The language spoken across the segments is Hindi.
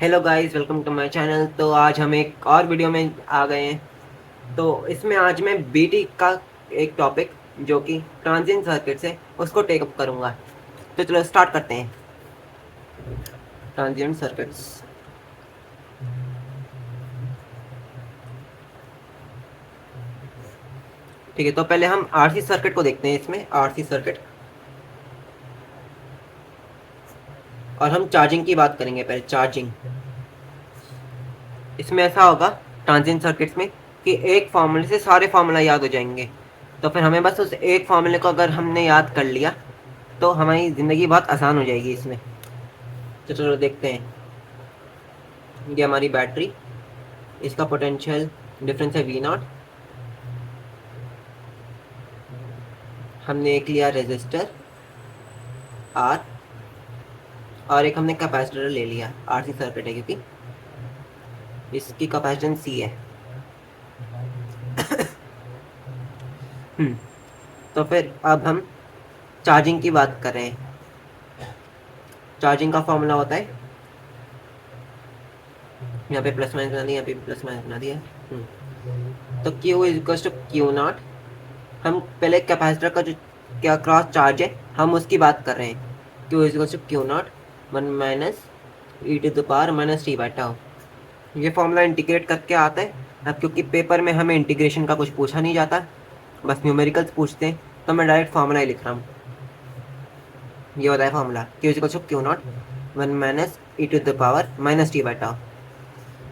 Hello guys, welcome to my channel. तो आज हम एक और वीडियो में आ गए हैं। तो इसमें आज मैं बीटी का एक टॉपिक जो कि ट्रांजिएंट सर्किट्स है उसको टेक अप करूंगा। तो चलो स्टार्ट करते हैं। Transient circuits. ठीक है, तो पहले हम आरसी सर्किट को देखते हैं। इसमें आरसी सर्किट और हम चार्जिंग की बात करेंगे। पहले चार्जिंग। इसमें ऐसा होगा ट्रांजिएंट सर्किट्स में कि एक फार्मूले से सारे फार्मूला याद हो जाएंगे। तो फिर हमें बस उस एक फार्मूले को अगर हमने याद कर लिया तो हमारी ज़िंदगी बहुत आसान हो जाएगी इसमें। तो चलो देखते हैं। ये हमारी बैटरी, इसका पोटेंशियल डिफरेंस है वी नॉट। हमने एक लिया रेजिस्टर आर और एक हमने कैपेसिटर ले लिया। आरसी सर्किट है क्योंकि इसकी कैपेसिटेंस सी है। तो फिर अब हम चार्जिंग की बात कर रहे हैं। चार्जिंग का फॉर्मूला होता है, यहाँ पे प्लस माइनस बना दिया, यहाँ पे प्लस माइनस बना दिया। तो Q is equal to Q naught. हम पहले कैपेसिटर का जो क्या क्रॉस चार्ज है हम उसकी बात कर रहे हैं। Q is equal to Q not 1 minus E to the power minus T by tau. ये फॉर्मूला इंटीग्रेट करके आता है। अब क्योंकि पेपर में हमें इंटीग्रेशन का कुछ पूछा नहीं जाता, बस न्यूमेरिकल्स पूछते हैं, तो मैं डायरेक्ट फार्मूला ही लिख रहा हूँ। ये होता है formula Q is equal to Q not 1 minus E to the power minus T by tau.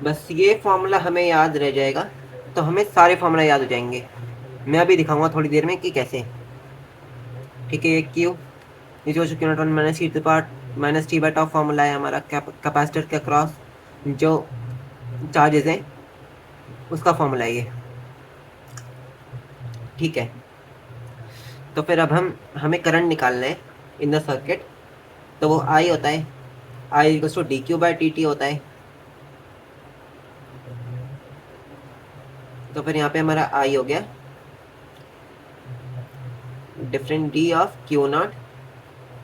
बस ये फॉर्मूला हमें याद रह जाएगा तो हमें सारे फॉर्मूला याद हो जाएंगे। मैं अभी दिखाऊंगा थोड़ी देर में कि कैसे। ठीक है, ये Q is equal to Q not 1 minus E to the power minus T by tau formula है हमारा कैपेसिटर के अक्रॉस जो चार्जेस हैं उसका फॉर्मूला है ये। ठीक है, तो फिर अब हमें करंट निकालना है इन द सर्किट। तो वो आई होता है, I equals to D Q by T T होता है। तो फिर यहाँ पे हमारा आई हो गया different d of Q not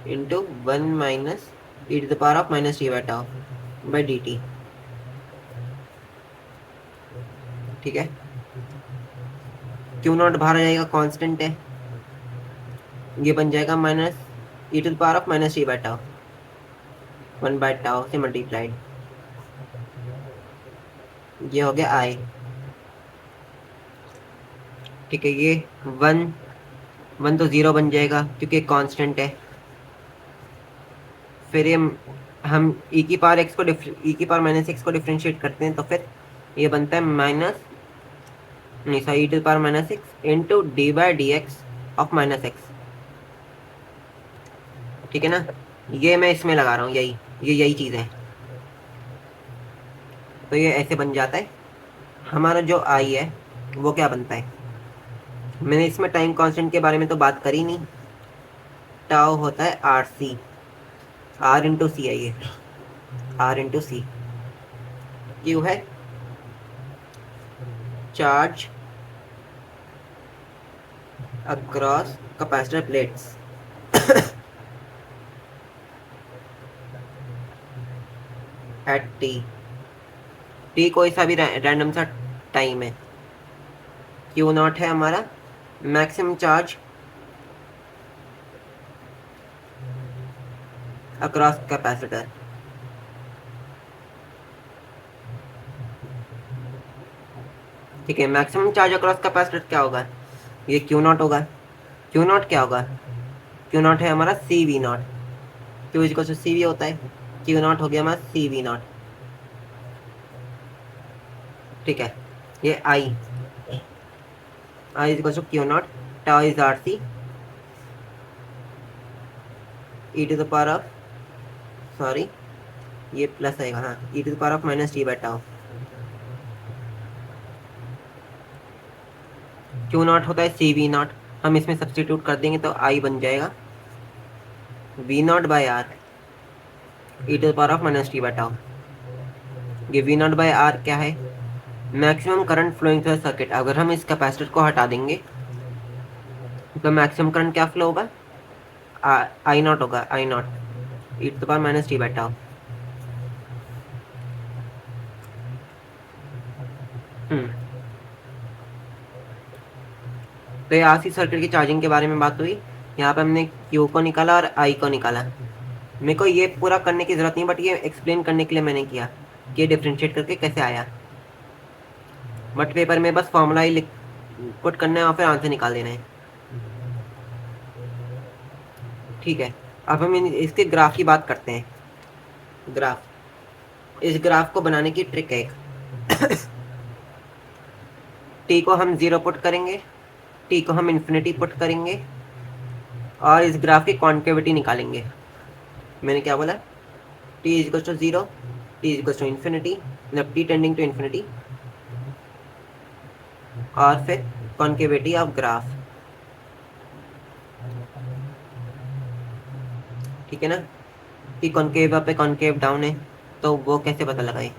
into 1 minus E to the power of minus T by tau by D t. ठीक है, क्यू नॉट बाहर आ जाएगा, कांस्टेंट है, ये बन जाएगा minus E to the power of minus T by tau 1 by tau से मल्टीप्लाइड। ये हो गया आई। ठीक है, ये वन वन तो ज़ीरो बन जाएगा क्योंकि कांस्टेंट है। फिर ये हम ई की पावर एक्स को ई की पावर माइनस एक्स को डिफ्रेंशिएट करते हैं तो फिर ये बनता है माइनस नहीं sorry e to power minus x into d by d x of minus x. ठीक है ना, ये मैं इसमें लगा रहा हूँ, यही चीज़ है। तो ये ऐसे बन जाता है। हमारा जो आई है वो क्या बनता है, मैंने इसमें टाइम कांस्टेंट के बारे में तो बात करी नहीं। टाउ होता है आर सी, आर इंटू सी है ये, आर इंटू सी। क्यू है charge across capacitor plates. At T, T कोई सा भी रैंडम सा टाइम है। क्यू नॉट है हमारा मैक्सिमम चार्ज अक्रॉस कैपेसिटर। ठीक है, मैक्सिमम चार्ज अक्रॉस कैपेसिटर क्या होगा, ये क्यू नॉट होगा। क्यू नॉट क्या होगा, क्यू नॉट है हमारा C V naught. Q is equal to C V होता है, क्यू नॉट हो गया हमारा सी वी नॉट। ठीक है, ये I is equal to Q naught tau is R C E to the power of sorry ये प्लस आएगा, हाँ, E to the power of minus T by tau. Q naught होता है सी वी नॉट, हम इसमें सब्सटीट्यूट कर देंगे तो आई बन जाएगा V not by R e to the power of minus T by tau. ये वी नॉट बाई आर क्या है, maximum current flowing through circuit. अगर हम इस कैपेसिटर को हटा देंगे तो मैक्सिमम करंट क्या फ्लो होगा, आई नॉट होगा, I naught E to the power minus T by tau. तो ये आरसी सर्किट की चार्जिंग के बारे में बात हुई। यहाँ पे हमने क्यू को निकाला और आई को निकाला। मेरे को ये पूरा करने की ज़रूरत नहीं, बट ये एक्सप्लेन करने के लिए मैंने किया कि ये डिफ्रेंशिएट करके कैसे आया। बट पेपर में बस फॉर्मूला ही लिख पुट करना है और फिर आंसर निकाल देना है। ठीक है, अब हम इसके ग्राफ की बात करते हैं। ग्राफ, इस ग्राफ को बनाने की ट्रिक है एक। टी को हम 0 पुट करेंगे, टी को हम इन्फिनिटी पुट करेंगे और इस ग्राफ की कॉन्केविटी निकालेंगे। मैंने क्या बोला? T is equal to 0, t is equal to infinity, मतलब टी टेंडिंग टू इन्फिनिटी, और फिर कॉन्केविटी ऑफ ग्राफ। ठीक है ना, कि कॉन्केव अप है कॉन्केव डाउन है, तो वो कैसे पता लगाए?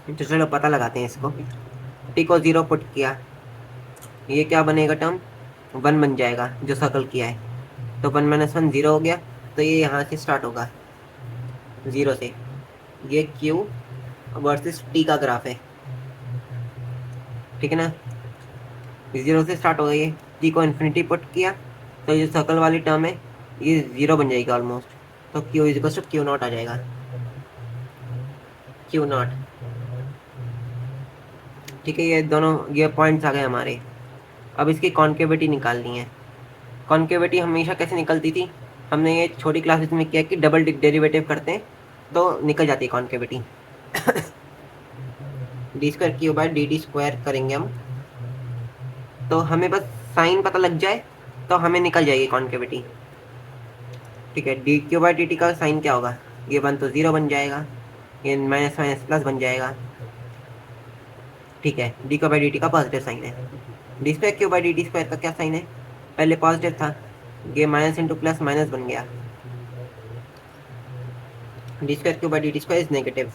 तो चलो पता लगाते हैं इसको। टी को 0 पुट किया, ये क्या बनेगा? टर्म 1 बन जाएगा जो सर्कल किया है। तो 1 माइनस 1 0 हो गया, तो ये यहाँ से स्टार्ट होगा 0 से। ये Q वर्सेस T का ग्राफ है, ठीक है ना। 0 से स्टार्ट हो गई है, T को इन्फिनिटी पुट किया तो ये सर्कल वाली टर्म है ये 0 बन जाएगी ऑलमोस्ट। तो Q is equal to Q naught आ जाएगा, Q नॉट। ठीक है, ये दोनों ये पॉइंट्स आ गए हमारे। अब इसकी कॉन्केविटी निकालनी है। कॉन्केविटी हमेशा कैसे निकलती थी? हमने ये छोटी क्लासेस में किया कि डबल डेरिवेटिव करते हैं तो निकल जाती है concavity. D square Q by D T square करेंगे हम, तो हमें बस साइन पता लग जाए तो हमें निकल जाएगी कॉन्केविटी। ठीक है, D Q by D T का साइन क्या होगा? ये 1 तो 0 बन जाएगा, ये माइनस माइनस प्लस बन जाएगा। ठीक है, D Q by D T का पॉजिटिव साइन है। D square Q by D T square का क्या साइन है? पहले पॉजिटिव था, ये माइनस इंटू प्लस माइनस बन गया। D square Q by D T square is negative,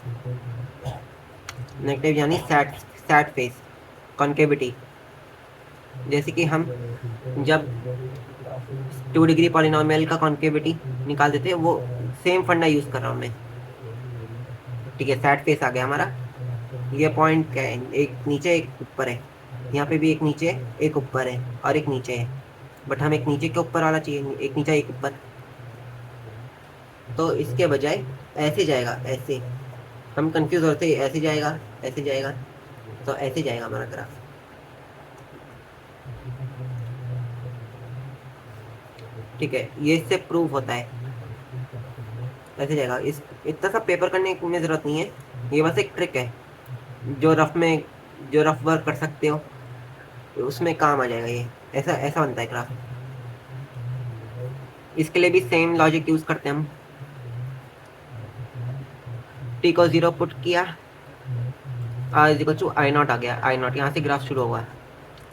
negative यानी सैड फेस कॉन्केविटी। जैसे कि हम जब 2 डिग्री पॉलिनोमियल का कॉन्केविटी निकालते थे, वो सेम फंडा यूज़ कर रहा हूँ मैं। ठीक है, सैड फेस आ गया हमारा। ये पॉइंट क्या है? एक नीचे एक ऊपर है, यहाँ पे भी एक नीचे एक ऊपर है और एक नीचे है, बट हम एक नीचे के ऊपर वाला चाहिए, एक नीचे एक ऊपर। तो इसके बजाय ऐसे जाएगा, ऐसे हम कंफ्यूज होते हैं, ऐसे जाएगा ऐसे जाएगा, तो ऐसे जाएगा हमारा ग्राफ। ठीक है, ये इससे प्रूव होता है, ऐसे जाएगा। इस इतना सा पेपर करने में ज़रूरत नहीं है, ये बस एक ट्रिक है जो रफ वर्क कर सकते हो उसमें काम आ जाएगा। ये ऐसा ऐसा बनता है ग्राफ। इसके लिए भी सेम लॉजिक यूज़ करते हैं हम। टी को 0 पुट किया, R is equal to I naught आ गया, आई नॉट यहाँ से ग्राफ शुरू हुआ।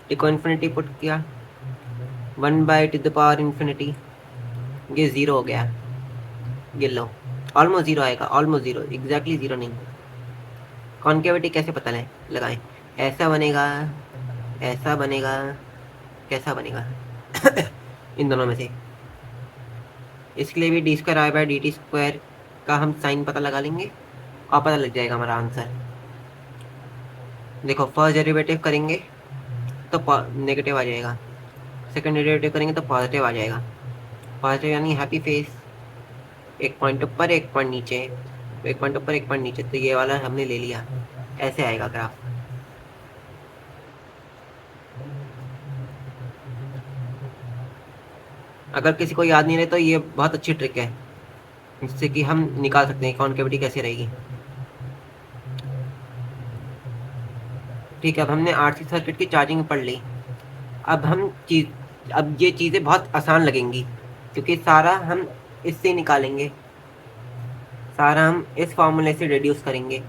टी को इन्फिनिटी पुट किया, 1 by two the power infinity, ये 0 हो गया। ये लो, ऑलमोस्ट 0 आएगा, ऑलमोस्ट 0, एग्जैक्टली 0 नहीं। कॉन्केविटी कैसे पता लगाएं? ऐसा बनेगा, ऐसा बनेगा, कैसा बनेगा? इन दोनों में से। इसके लिए भी D square I by D T square का हम साइन पता लगा लेंगे और पता लग जाएगा हमारा आंसर। देखो, फर्स्ट डेरिवेटिव करेंगे तो नेगेटिव आ जाएगा, सेकंड डेरिवेटिव करेंगे तो पॉजिटिव आ जाएगा। पॉजिटिव यानी हैप्पी फेस, एक पॉइंट ऊपर एक पॉइंट नीचे, एक पॉइंट ऊपर एक पॉइंट नीचे, तो ये वाला हमने ले लिया। ऐसे आएगा ग्राफ। अगर किसी को याद नहीं रहे तो ये बहुत अच्छी ट्रिक है, जिससे कि हम निकाल सकते हैं कॉन्केविटी कैसे रहेगी। ठीक है, अब हमने आरसी सर्किट की चार्जिंग पढ़ ली। अब ये चीज़ें बहुत आसान लगेंगी क्योंकि सारा हम इससे निकालेंगे, सारा हम इस फॉर्मूले से रिड्यूस करेंगे।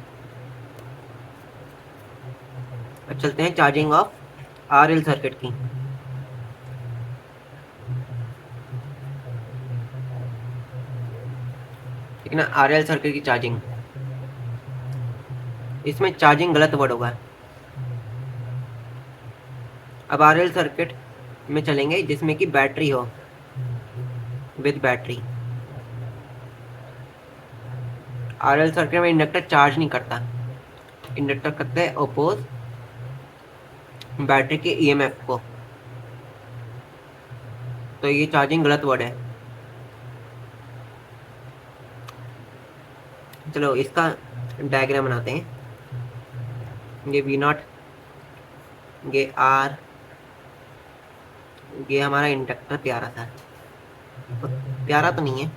अब चलते हैं चार्जिंग ऑफ आरएल सर्किट की। ठीक है ना, आरएल सर्किट की चार्जिंग, इसमें चार्जिंग गलत वर्ड होगा। अब आरएल सर्किट में चलेंगे जिसमें कि बैटरी हो, विद बैटरी। आरएल सर्किट में इंडक्टर चार्ज नहीं करता, इंडक्टर करता है अपोज बैटरी के ईएमएफ को। तो ये चार्जिंग गलत वर्ड है। चलो इसका डायग्राम बनाते हैं। ये वी नॉट, ये आर, ये हमारा इंडक्टर प्यारा था, प्यारा तो नहीं है।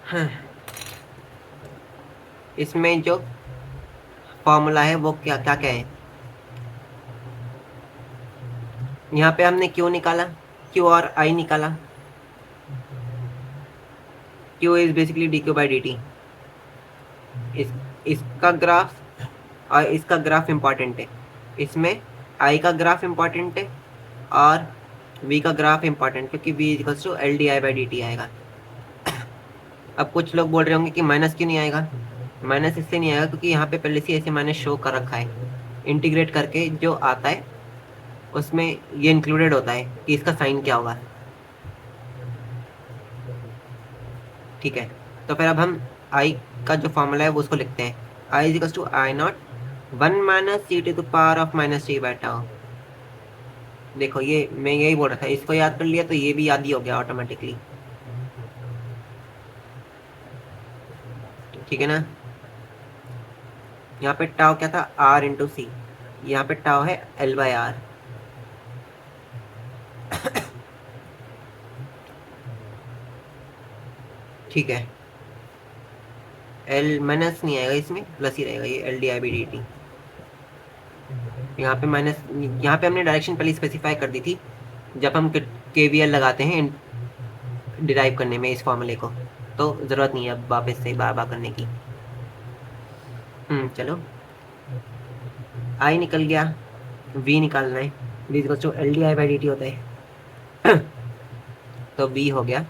हाँ। इसमें जो फॉर्मूला है वो क्या क्या क्या है, यहाँ पे हमने क्यू निकाला, क्यू और आई निकाला। Q is basically D Q by D T. इसका ग्राफ और इसका ग्राफ इम्पॉर्टेंट है, इसमें आई का ग्राफ इम्पॉर्टेंट है और वी का ग्राफ इम्पॉर्टेंट, क्योंकि V equals to L D I by D T आएगा। अब कुछ लोग बोल रहे होंगे कि माइनस क्यों नहीं आएगा। माइनस इसलिए नहीं आएगा क्योंकि यहाँ पे पहले से ऐसे माइनस शो कर रखा है, इंटीग्रेट करके जो आता है उसमें ये इंक्लूडेड होता है कि इसका साइन क्या होगा। ठीक है, तो फिर अब हम आई का जो फॉर्मूला है वो उसको लिखते हैं। I is to I naught 1 minus C to the power of minus T by tau. देखो ये मैं यही बोल रहा था, इसको याद कर लिया तो ये भी याद ही हो गया ऑटोमेटिकली। ठीक है ना। यहाँ पे टाउ क्या था, आर इंटू सी, यहाँ पे टाउ है एल बाई आर। ठीक है, एल माइनस नहीं आएगा इसमें, प्लस ही रहेगा, ये L D I by D T. यहाँ पे माइनस, यहाँ पे हमने डायरेक्शन पहले स्पेसिफाई कर दी थी जब हम के वी एल लगाते हैं डिराइव करने में इस फॉर्मूले को, तो ज़रूरत नहीं है अब वापस से बार बार करने की। चलो आई निकल गया, वी निकालना है, V equals to L D I by D T होता है। तो वी हो गया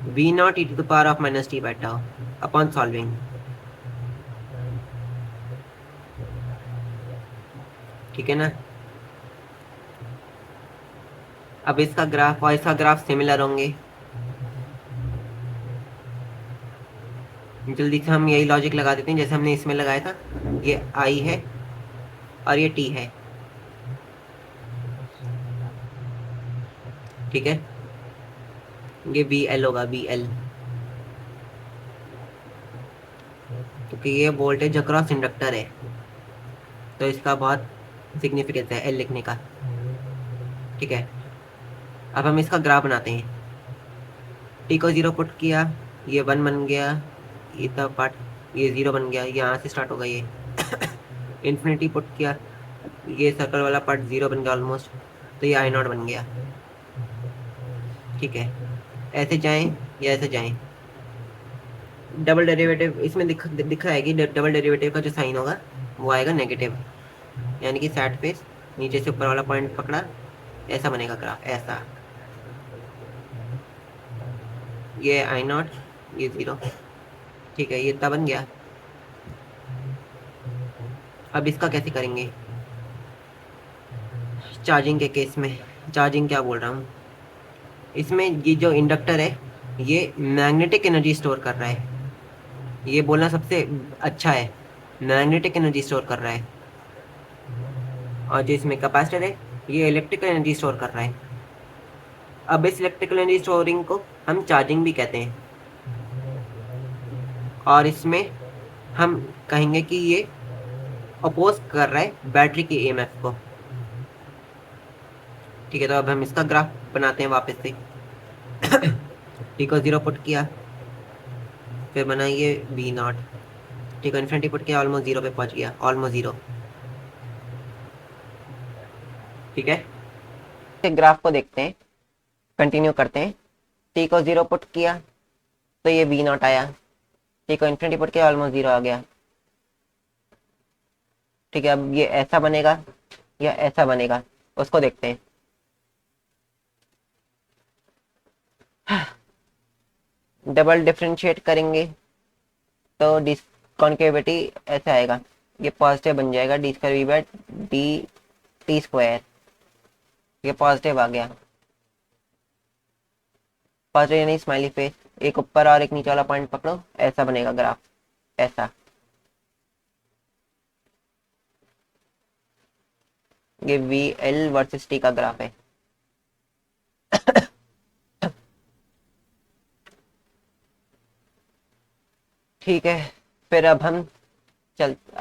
V not E to the power of minus T by tau upon solving. ठीक है ना। अब इसका ग्राफ और इसका ग्राफ सिमिलर होंगे, जल्दी से हम यही लॉजिक लगा देते हैं जैसे हमने इसमें लगाया था। ये आई है और ये टी है। ठीक है, ये बी एल होगा, बी एल, क्योंकि ये वोल्टेज अक्रॉस इंडक्टर है तो इसका बहुत सिग्निफिकेंस है एल लिखने का। ठीक है, अब हम इसका ग्राफ बनाते हैं। टी को 0 पुट किया, ये 1 बन गया, ये था पार्ट, ये 0 बन गया, यहाँ से स्टार्ट होगा ये। इन्फिनिटी पुट किया, ये सर्कल वाला पार्ट 0 बन गया ऑलमोस्ट, तो ये आई नॉट बन गया। ठीक है, ऐसे जाएं या ऐसे जाएं। डबल डेरिवेटिव इसमें दिख रहा है कि डबल डेरिवेटिव का जो साइन होगा वो आएगा नेगेटिव, यानी कि सैड फेस नीचे से ऊपर वाला पॉइंट पकड़ा, ऐसा बनेगा ग्राफ, ऐसा। ये आई नॉट, ये 0। ठीक है, ये इतना बन गया। अब इसका कैसे करेंगे चार्जिंग के केस में। चार्जिंग क्या बोल रहा हूँ, इसमें ये जो इंडक्टर है ये मैग्नेटिक एनर्जी स्टोर कर रहा है, ये बोलना सबसे अच्छा है, मैग्नेटिक एनर्जी स्टोर कर रहा है। और जो इसमें कैपेसिटर है ये इलेक्ट्रिकल एनर्जी स्टोर कर रहा है। अब इस इलेक्ट्रिकल एनर्जी स्टोरिंग को हम चार्जिंग भी कहते हैं, और इसमें हम कहेंगे कि ये अपोज कर रहा है बैटरी के ईएमएफ को। ठीक है, तो अब हम इसका ग्राफ बनाते हैं वापस से। टी को 0 पुट किया, फिर बनाइए बी नॉट, टी को इन्फिनिटी पुट किया, ऑलमोस्ट 0 पे पहुंच गया, ऑलमोस्ट 0। ठीक है, ग्राफ को देखते हैं, कंटिन्यू करते हैं। टी को 0 पुट किया तो ये वी नॉट आया, टी को इन्फिनिटी पुट किया, ऑलमोस्ट 0 आ गया। ठीक है, अब ये ऐसा बनेगा या ऐसा बनेगा, उसको देखते हैं। डबल डिफरेंशिएट करेंगे तो डिसकॉन्केविटी ऐसे आएगा, ये पॉजिटिव बन जाएगा, D square V by D T square, ये पॉजिटिव आ गया। पॉजिटिव यानी स्माइली फेस, एक ऊपर और एक नीचे वाला पॉइंट पकड़ो, ऐसा बनेगा ग्राफ, ऐसा। ये वी एल वर्सेस टी का ग्राफ है। ठीक है, फिर अब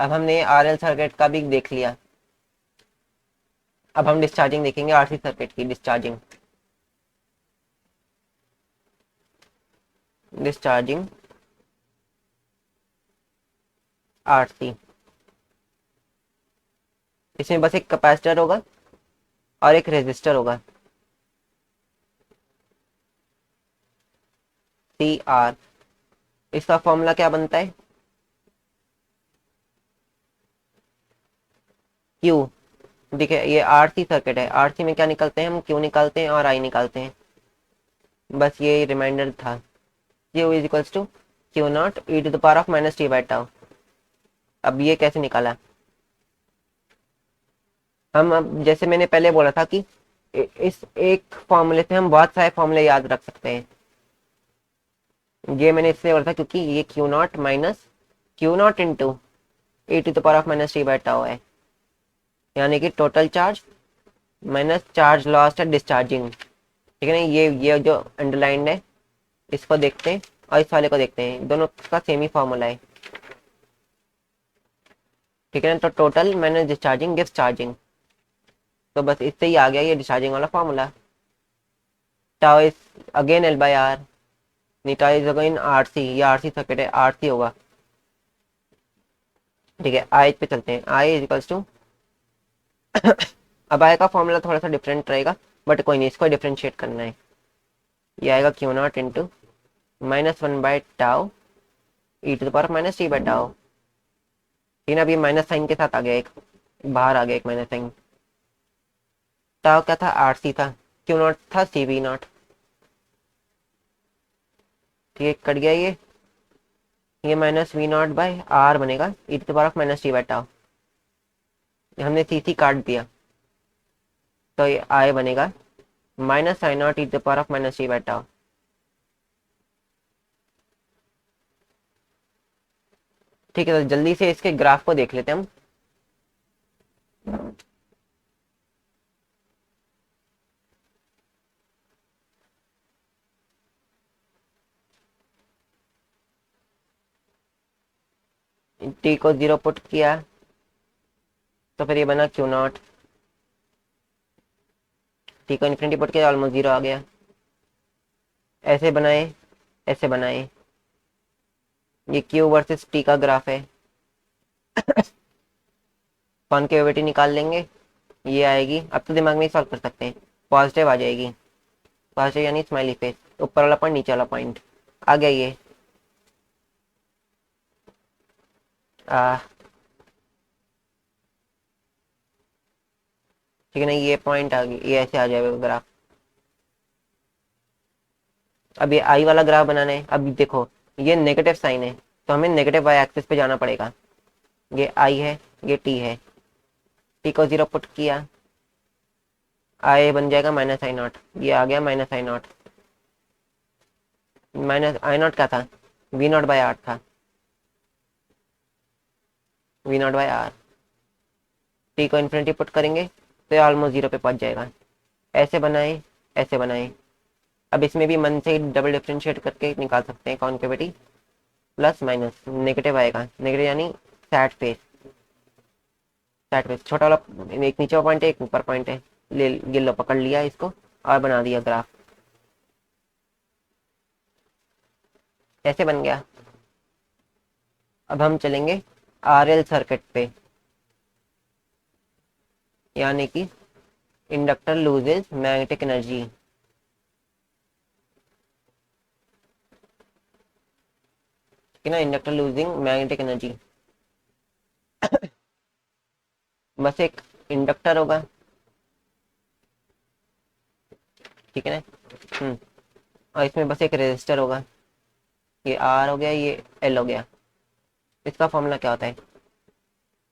हमने आर एल सर्किट का भी देख लिया। अब हम डिस्चार्जिंग देखेंगे, आरसी सर्किट की डिस्चार्जिंग। डिस्चार्जिंग आरसी, इसमें बस एक कैपेसिटर होगा और एक रेजिस्टर होगा, सी आर। इसका फॉर्मूला क्या बनता है, क्यू। देखिए ये आरसी सर्किट है, आरसी में क्या निकालते हैं हम, क्यू निकालते हैं और आई निकालते हैं, बस ये रिमाइंडर था। Q is equals to Q nought E to the power of minus T by tau. अब ये कैसे निकाला, हम अब जैसे मैंने पहले बोला था कि इस एक फॉर्मूले से हम बहुत सारे फॉर्मूले याद रख सकते हैं। ये मैंने इसलिए बोला था क्योंकि ये Q not into E to the power of minus T by tau है, यानी कि total charge minus charge lost है डिस्चार्जिंग। ठीक है ना, ये जो अंडरलाइंड है इसको देखते हैं और इस वाले को देखते हैं, दोनों का सेम ही फॉर्मूला है। ठीक है ना, तो total minus discharging gives charging, तो बस इससे ही आ गया ये डिस्चार्जिंग वाला formula. Tau is again L by R, नहीं tau is again R C, ये आर सी सर्किट है, आर सी होगा। ठीक है, आई पे चलते हैं, आई इज इक्वल्स टू अब आई का फॉर्मूला थोड़ा सा डिफरेंट रहेगा, बट कोई नहीं, इसको डिफ्रेंशिएट करना है। ये आएगा Q not into minus one by tau E to the power minus T by tau. लेकिन अब ये माइनस साइन के साथ आ गया, एक बाहर आ गया एक माइनस साइन। टाउ क्या था, आर सी था, क्यू नॉट था सी वी नॉट। ठीक है, कट गया ये minus V not by R बनेगा E to the power of minus T by tau. हमने सी सी काट दिया, तो ये आई बनेगा minus I naught E to the power of minus T by tau. ठीक है, तो जल्दी से इसके ग्राफ को देख लेते हैं हम। टी को 0 पुट किया तो फिर ये बना क्यू नॉट, टी को इन्फिनिटी पुट किया ऑलमोस्ट 0 आ गया। ऐसे बनाए, ऐसे बनाए, ये क्यू वर्सेस टी का ग्राफ है। कॉन्केविटी निकाल लेंगे, ये आएगी, अब तो दिमाग में ही सॉल्व कर सकते हैं। पॉजिटिव आ जाएगी, पॉजिटिव यानी स्माइली फेस, ऊपर वाला पॉइंट नीचे वाला पॉइंट आ गया ये। आ ठीक है ना, ये पॉइंट आ गई, ये ऐसे आ जाएगा ग्राफ। अब ये आई वाला ग्राफ बनाना है। अब देखो ये नेगेटिव साइन है, तो हमें नेगेटिव वाई एक्सिस पे जाना पड़ेगा। ये आई है, ये टी है, टी को 0 पुट किया, आई बन जाएगा माइनस आई नॉट, ये आ गया minus I nought. Minus I not क्या था, वी नॉट बाई आर था, V not by R. T को इन्फिनिटी पुट करेंगे तो ये ऑलमोस्ट 0 पे पहुंच जाएगा। ऐसे बनाए, ऐसे बनाए। अब इसमें भी मन से डबल डिफ्रेंशिएट करके निकाल सकते हैं कॉन्केविटी, प्लस माइनस नेगेटिव आएगा, नेगेटिव यानी सैड फेस, सैड फेस छोटा वाला, एक नीचे पॉइंट है एक ऊपर पॉइंट है, ले गिल्लो पकड़ लिया इसको और बना दिया ग्राफ, ऐसे बन गया। अब हम चलेंगे आरएल सर्किट पे, यानी कि इंडक्टर लूजेज मैग्नेटिक एनर्जी। ठीक है ना, इंडक्टर लूजिंग मैग्नेटिक एनर्जी, बस एक इंडक्टर होगा। ठीक है ना, और इसमें बस एक रेजिस्टर होगा, ये आर हो गया, ये एल हो गया। इसका फॉर्मूला क्या होता है,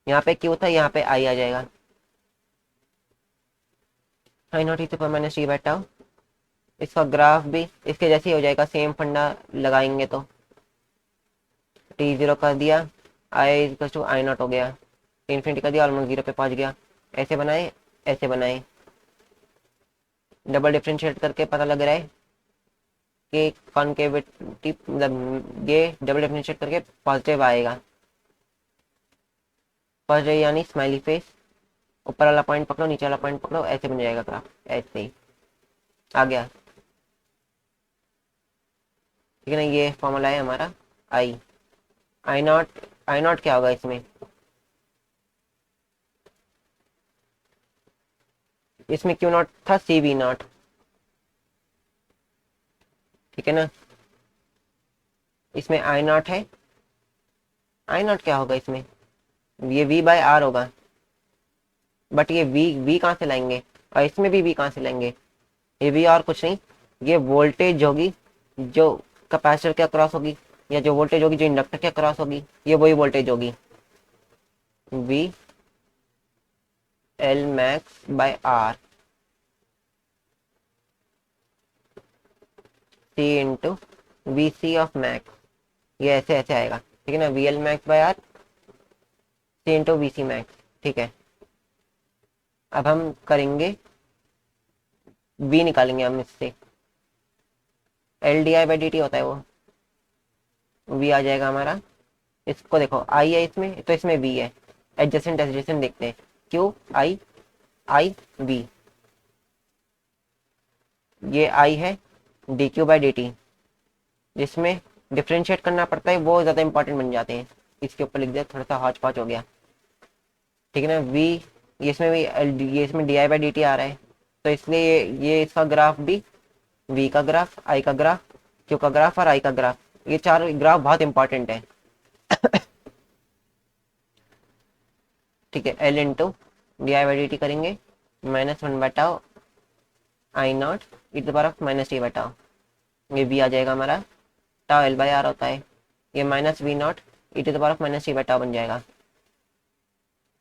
यहाँ पे क्यू था, यहाँ पे आई आ जाएगा, I naught E to the power minus T by tau इसका ग्राफ भी इसके जैसे ही हो जाएगा, सेम फंडा लगाएंगे तो। टी जीरो कर दिया, आई इक्वल टू आई नॉट हो गया, इन्फिनिटी कर दिया, ऑलमोस्ट जीरो पे पहुंच गया। ऐसे बनाए, ऐसे बनाए, डबल डिफ्रेंशिएट करके पता लग रहा है कि कॉन्केविटी, मतलब ये डबल डिफ्रेंशिएट करके पॉजिटिव आएगा। पॉजिटिव यानी स्माइली फेस, ऊपर वाला पॉइंट पकड़ो, नीचे वाला पॉइंट पकड़ो, ऐसे बन जाएगा ग्राफ, ऐसे ही आ गया। ठीक है ना, ये फॉर्मूला है हमारा आई। आई नॉट, आई नॉट क्या होगा इसमें, इसमें क्यू नॉट था, सी वी नॉट। ठीक है ना, इसमें आई नॉट है, आई नॉट क्या होगा इसमें, ये वी बाय आर होगा। बट ये वी कहाँ से लाएंगे, और इसमें भी वी कहाँ से लाएंगे, ये वी और कुछ नहीं, ये वोल्टेज होगी जो कैपेसिटर के अक्रॉस होगी, या जो वोल्टेज होगी जो इंडक्टर के अक्रॉस होगी, ये वही वोल्टेज होगी, V L max by R C into V C of max. ये ऐसे ऐसे आएगा, ठीक है ना, V L max by R C into V C max. ठीक है, अब हम करेंगे, वी निकालेंगे हम इससे, L D I by D T होता है वो, वी आ जाएगा हमारा। इसको देखो, आई है इसमें तो इसमें वी है, एडजेसेंट एडजेसेंट देखते हैं, क्यू आई, आई वी, ये आई है D Q by D T, जिसमें डिफ्रेंशिएट करना पड़ता है, वो ज़्यादा इंपॉर्टेंट बन जाते हैं। इसके ऊपर लिख दिया, थोड़ा सा हौच पौच हो गया। ठीक है ना, वी, ये इसमें भी ये इसमें D I by D T आ रहा है, तो इसलिए ये इसका ग्राफ भी, वी का ग्राफ, आई का ग्राफ, क्यू का ग्राफ और आई का ग्राफ, ये चार ग्राफ बहुत इंपॉर्टेंट है। ठीक है, L into D I by D T करेंगे, -1 बटाओ I naught E to the power of minus T बटाओ, ये बी आ जाएगा हमारा, टाउ एल बाई आर होता है, ये minus V not E to the power of minus T बटाओ बन जाएगा।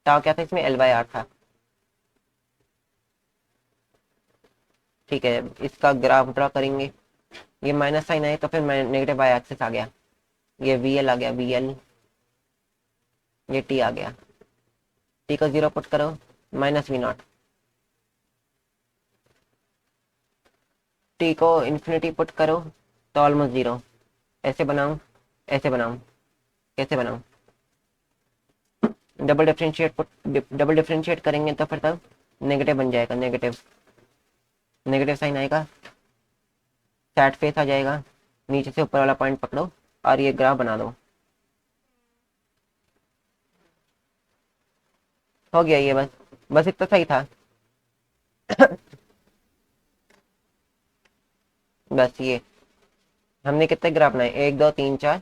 टाउ क्या था इसमें, एल बाई आर था। ठीक है, इसका ग्राफ ड्रॉ करेंगे, ये माइनस साइन आए तो फिर नेगेटिव बाई एक्सिस आ गया, ये वी एल आ गया, वी एल, ये टी आ गया, टी को जीरो पुट करो, माइनस वी नॉट, टी को इन्फिनिटी पुट करो तो ऑलमोस्ट जीरो। ऐसे बनाऊं, ऐसे बनाऊं, कैसे बनाऊं, डबल डिफरेंशिएट करेंगे तो फिर तब नेगेटिव बन जाएगा, नेगेटिव, नेगेटिव साइन आएगा, सैड फेस आ जाएगा, नीचे से ऊपर वाला पॉइंट पकड़ो और ये ग्राफ बना दो। हो गया ये, बस बस इतना सही था। बस ये हमने कितने ग्राफ बनाए, 1 2 3 4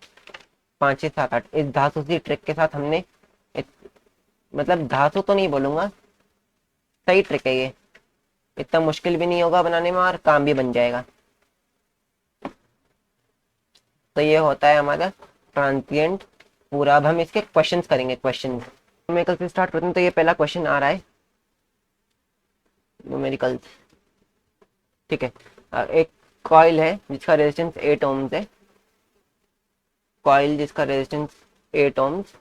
5 6 7 8, इस धांसू सी ट्रिक के साथ हमने मतलब धांसू तो नहीं बोलूंगा, सही ट्रिक है ये, इतना मुश्किल भी नहीं होगा बनाने में और काम भी बन जाएगा। तो ये होता है हमारा ट्रांजिएंट पूरा। अब हम इसके क्वेश्चंस करेंगे, क्वेश्चन न्यूमेरिकल से स्टार्ट करते हैं। तो ये पहला क्वेश्चन आ रहा है न्यूमेरिकल, ठीक है। एक कॉइल है जिसका रेजिस्टेंस 8 ओम्स है, कॉइल जिसका रेजिस्टेंस 8 ओम्स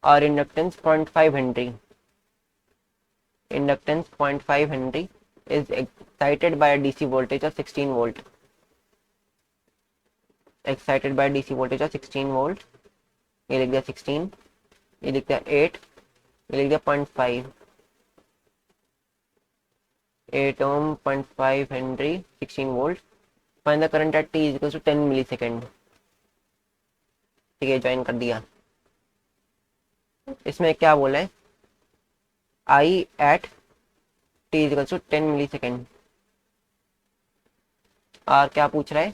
और inductance 0.5 Henry, inductance 0.5 Henry is excited by a DC voltage of 16 volt, excited by a DC voltage of 16 volt, ये लिख दिया 16, ये लिख दिया 8, ये लिख दिया 0.5, 8 ohm 0.5 henry 16 volt, find the current at t equal to 10 millisecond. ठीक है, ज्वाइन कर दिया। इसमें क्या बोला है, I at t equal to 10 millisecond, और क्या पूछ रहा है,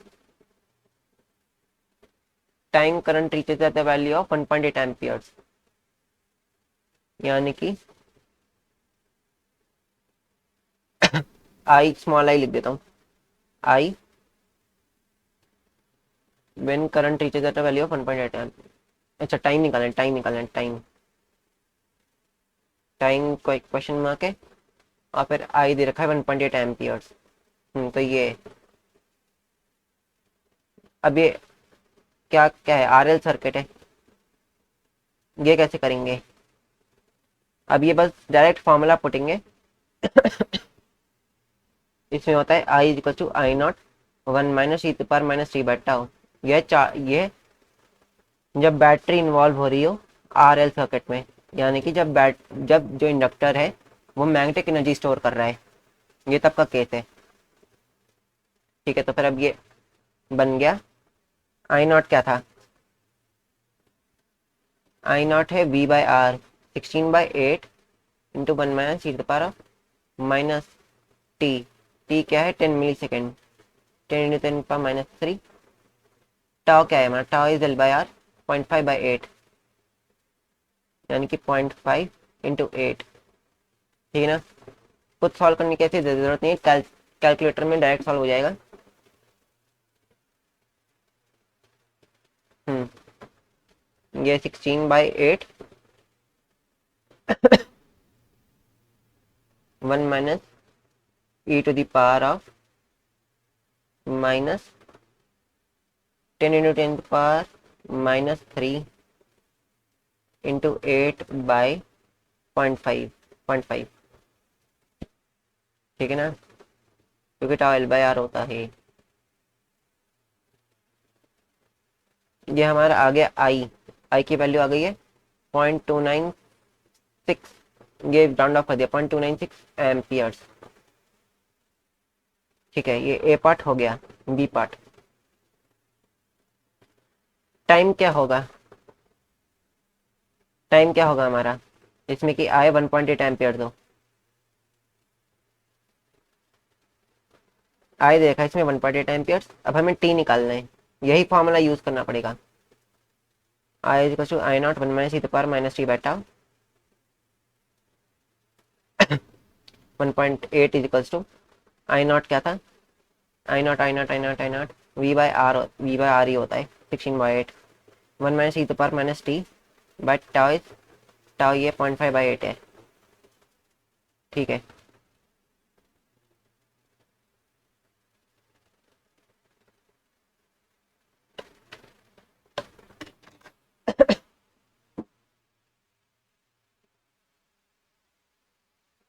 time current reaches at the value of 1.8 amperes, यानी कि आई स्मॉल आई लिख देता हूँ, I when current reaches at the value of 1.8 ampere. अच्छा, टाइम निकालना, टाइम निकालना, टाइम, टाइम को एक क्वेश्चन मार्क है और फिर आई दे रखा है 1.8 एम्पियर्स। तो ये अब ये क्या क्या है, आरएल सर्किट है। ये कैसे करेंगे? अब ये बस डायरेक्ट फॉर्मूला पुटेंगे। इसमें होता है I equal to I naught 1 - e⁻³ ये जब बैटरी इन्वॉल्व हो रही हो आरएल सर्किट में, यानी कि जब जो इंडक्टर है वो मैग्नेटिक एनर्जी स्टोर कर रहा है, ये तब का केस है। ठीक है, तो फिर अब ये बन गया। आई नॉट क्या था? आई नॉट है V/R 16/8 इंटू 1 - e⁻⁻ टी क्या है 10 मिली सेकेंड, 10 × 10⁻³ टाउ क्या है हमारा? टाउ इज L/R 0.5/8 यानी कि 0.5 इंटू 8। ठीक है ना? खुद सॉल्व करने की ऐसी जरूरत नहीं है, कैलकुलेटर में डायरेक्ट सॉल्व हो जाएगा। ये 16/8 1 - e⁻⁻ माइनस 10 × 10⁻³ इंटू 8/0.5। ठीक है ना? क्योंकि टाउ L/R होता है। ये हमारा आ गया आई की वैल्यू आ गई है 0.296। ये राउंड ऑफ कर दिया 0.296 एम्पियर्स। ठीक है, ये ए पार्ट हो गया। बी पार्ट, टाइम क्या होगा? टाइम क्या होगा हमारा इसमें कि आए 1.8 एम्पियर, तो आए देखा इसमें 1.8 एम्पियर्स। अब हमें टी निकालना है, यही फॉर्मूला यूज करना पड़ेगा। I equal to I naught 1 - e⁻⁻t/टाउ 1.8 is equals to I not क्या था? आई नॉट V/R ही होता है 16/8 1 - e⁻⁻t/टाउ टाउ ये 0.5/8 है। ठीक है,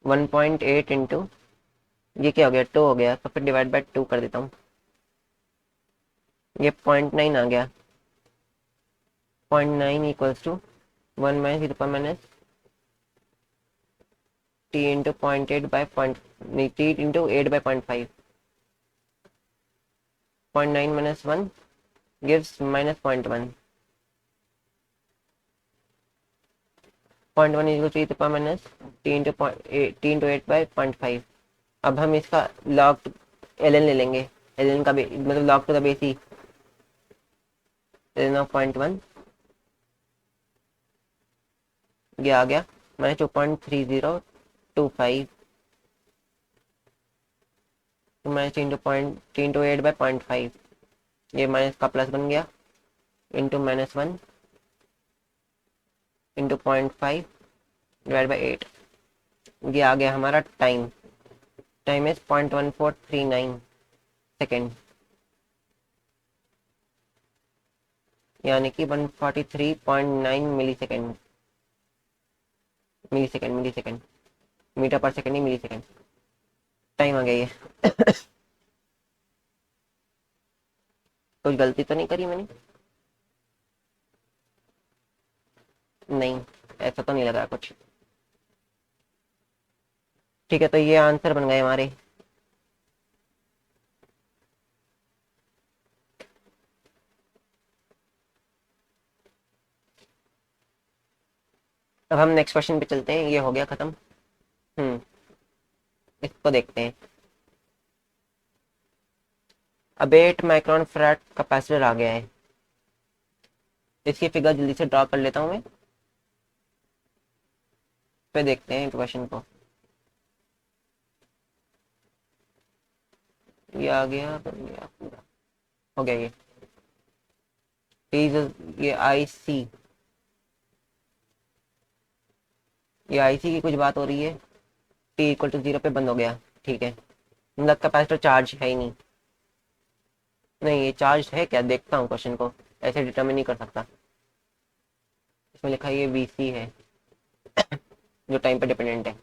1.8 इंटू ये क्या हो गया 2 हो गया, तो फिर डिवाइड बाय 2 कर देता हूँ। ये 0.9 आ गया। 0.9 equals to 1 - t into 0.8/0.5। 0.9 - 1 gives -0.1। 0.1 equal to t into 8/0.5। अब हम इसका लॉग ln ले लेंगे। ln का मतलब log to the base he ln of 0.1। ये आ गया -2.3025 -t इंटू 8/0.5। ये माइनस का प्लस बन गया इंटू -1 इंटू 0.5 डिवाइड बाई 8। ये आ गया हमारा टाइम। टाइम इज 0.1439 सेकेंड, यानी कि 143.9 मिली सेकेंड। मीटर पर सेकेंड ही मिली सेकेंड। टाइम आ गया ये। कुछ गलती तो नहीं करी मैंने? नहीं, ऐसा तो नहीं लगा कुछ। ठीक है, तो ये आंसर बन गए हमारे। अब हम नेक्स्ट क्वेश्चन पे चलते हैं, ये हो गया खत्म। हम्म इसको देखते हैं। अब 8 माइक्रोन फैराड कैपेसिटर आ गया है। इसकी फिगर जल्दी से ड्रॉ कर लेता हूँ मैं, फिर देखते हैं क्वेश्चन को। ये आ गया, बन गया पूरा, हो गया ये आईसी, ये आईसी की कुछ बात हो रही है। टी इक्वल टू 0 पे बंद हो गया। ठीक है, मतलब कैपेसिटर चार्ज है ही नहीं। नहीं ये चार्ज है क्या, देखता हूँ क्वेश्चन को, ऐसे डिटर्मिन नहीं कर सकता। इसमें लिखा है ये वीसी है जो टाइम पे डिपेंडेंट है।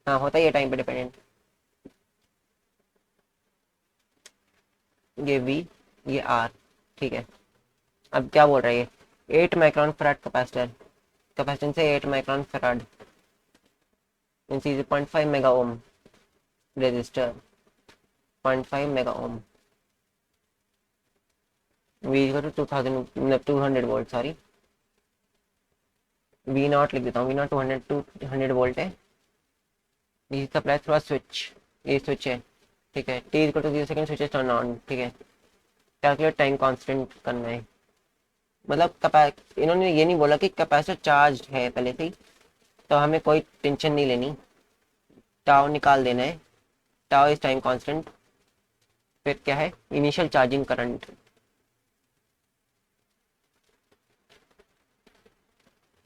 हाँ होता ही है टाइम पे डिपेंडेंट। ये वी, ये आर, ठीक है। अब क्या बोल रहा है ये, 8 माइक्रोन फराड कैपेसिटर, कैपेसिटेंस है 8 micron farad, means 0.5 mega ohm resistor, 0.5 mega ohm, V equal to 2000 200 volt, sorry V nought लिख देता हूँ, वी नॉट 200 वोल्ट है। ये सप्लाई थ्रू स्विच, ये स्विच है, ठीक है। T equal to 0 second, switch turn on, ठीक है। कैलकुलेट टाइम कांस्टेंट करना है, मतलब इन्होंने ये नहीं बोला कि कैपेसिटर चार्ज है पहले से ही, तो हमें कोई टेंशन नहीं लेनी। टाउ निकाल देना है, टाउ इज टाइम कांस्टेंट। फिर क्या है, initial charging current,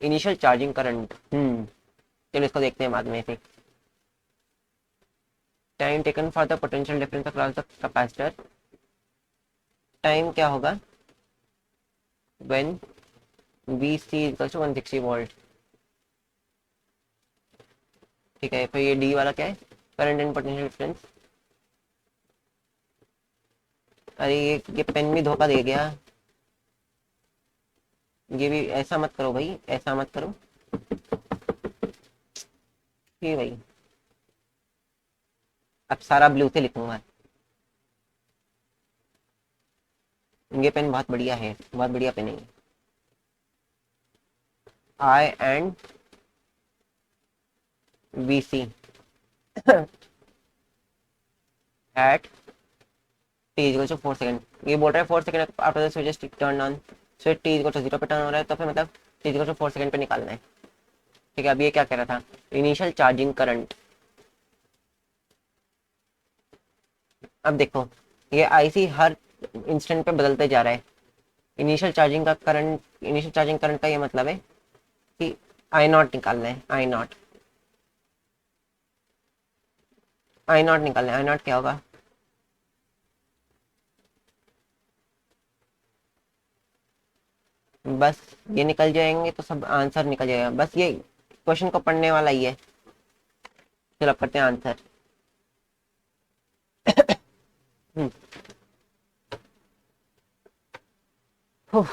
initial charging current, चलो इसको देखते हैं बाद में फिर। Time taken for the potential difference across the capacitor, time क्या होगा when V C equals to 160 volt, ठीक है। फिर ये डी वाला क्या है, करंट एंड पोटेंशियल डिफरेंस। अरे ये पेन भी धोखा दे गया, ये भी ऐसा मत करो भाई, ऐसा मत करो, ये भाई अब सारा ब्लू से लिखूंगा। ये पेन बहुत बढ़िया है, बहुत बढ़िया पेन है। I and V C at T equal to 4 second, ये बोल रहा है 4 second after the switch turn on, switch T equal to 0 पे टर्न हो रहा है, तो फिर मतलब टी इक्वल टू 4 सेकंड पे निकालना है, ठीक है। अब ये क्या कह रहा था, इनिशियल चार्जिंग करंट। अब देखो ये आईसी हर इंस्टेंट पे बदलते जा रहा है। इनिशियल चार्जिंग का करंट, इनिशियल चार्जिंग करंट का ये मतलब है कि आई नॉट निकालना है, आई नॉट, आई नॉट निकालना है। आई नॉट क्या होगा, बस ये निकल जाएंगे तो सब आंसर निकल जाएगा, बस ये क्वेश्चन को पढ़ने वाला ही है। चलो अब करते हैं आंसर। हम्म, उफ,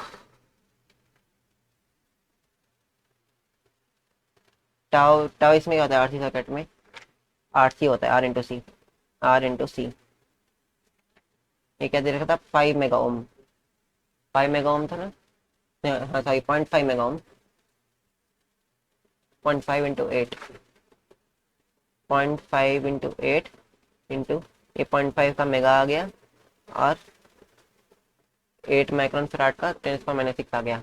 टाउ टाउ इसमें क्या होता है, आरसी सर्किट में आरसी होता है, R into C, R into C. ये क्या दे रखा था, 5 मेगा ओम, 5 मेगा ओम था ना, हाँ सॉरी 0.5 मेगा ओम, 0.5 इंटू 8, 0.5 इंटू 8 इंटू ये 0.5 का मेगा आ गया, और 8 माइक्रोन फराड का 10⁻⁶ आ गया,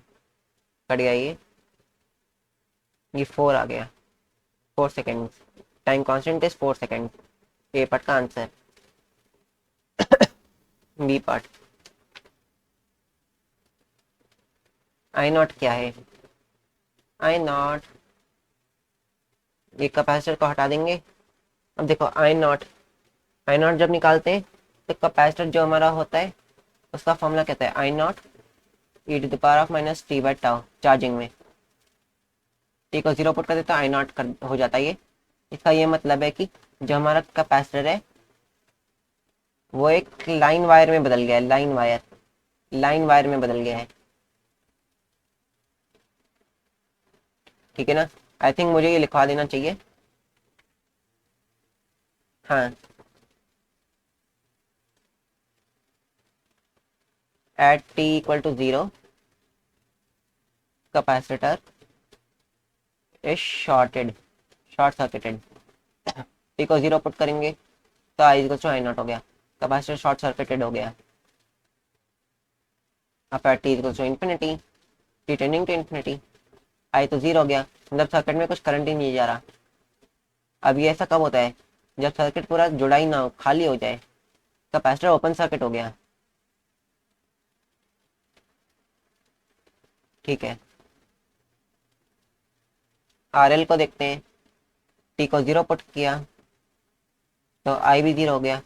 कट गया ये 4 आ गया, 4 second, time constant is 4 second. A part का answer. B part, I not क्या है, आई नॉट, ये कैपेसिटर को हटा देंगे। अब देखो आई नॉट, आई नॉट जब निकालते हैं तो कैपेसिटर जो हमारा होता है उसका फॉर्मूला कहता है I naught E to the power of minus T by tau, charging में टी को 0 पुट कर देता है, आई नॉट कर हो जाता है ये। इसका ये मतलब है कि जो हमारा कैपेसिटर है वो एक लाइन वायर में बदल गया है, लाइन वायर, लाइन वायर में बदल गया है, ठीक है ना। आई थिंक मुझे ये लिखवा देना चाहिए, हाँ। At T equal to 0 capacitor is shorted, short circuited, T को 0 पुट करेंगे तो I equal to I naught हो गया, कैपेसिटर शॉर्ट सर्किटेड हो गया। अब at T equal to infinity, T tending to infinity, I तो 0 हो गया, मतलब सर्किट में कुछ करंट ही नहीं जा रहा। अब ये ऐसा कब होता है, जब सर्किट पूरा जुड़ा ही ना हो, खाली हो जाए, कैपेसिटर ओपन सर्किट हो गया, ठीक है। आरएल को देखते हैं, टी को 0 पुट किया तो आई भी 0 हो गया,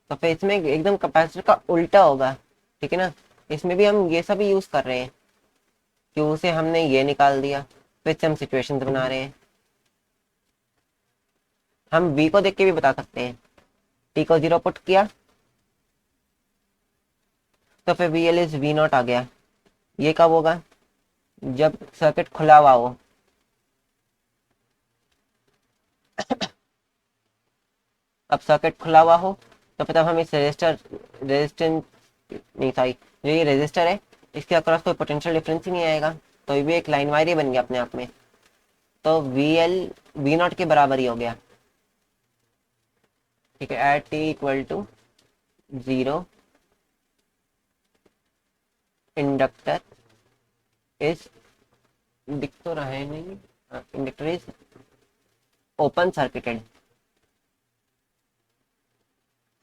तो फिर इसमें एकदम कैपेसिटर का उल्टा होगा, ठीक है ना। इसमें भी हम ये सब यूज कर रहे हैं, क्यू से हमने ये निकाल दिया, फिर से हम सिचुएशंस बना रहे हैं। हम वी को देख के भी बता सकते हैं, टी को 0 पुट किया तो फिर V L is V naught आ गया। ये कब होगा, जब सर्किट खुला हुआ हो। अब सर्किट खुला हुआ हो तो फिर तब हम इस रेजिस्टेंस नहीं सॉरी, जो ये रेजिस्टर है इसके अक्रॉस कोई पोटेंशियल डिफरेंस ही नहीं आएगा, तो ये भी एक लाइन वायर ही बन गया अपने आप में। तो वी एल वी नॉट के बराबर ही हो गया, ठीक है। At T equal to 0 inductor is, दिख तो रहा है नहीं, इंडक्टर इज ओपन सर्किटेड,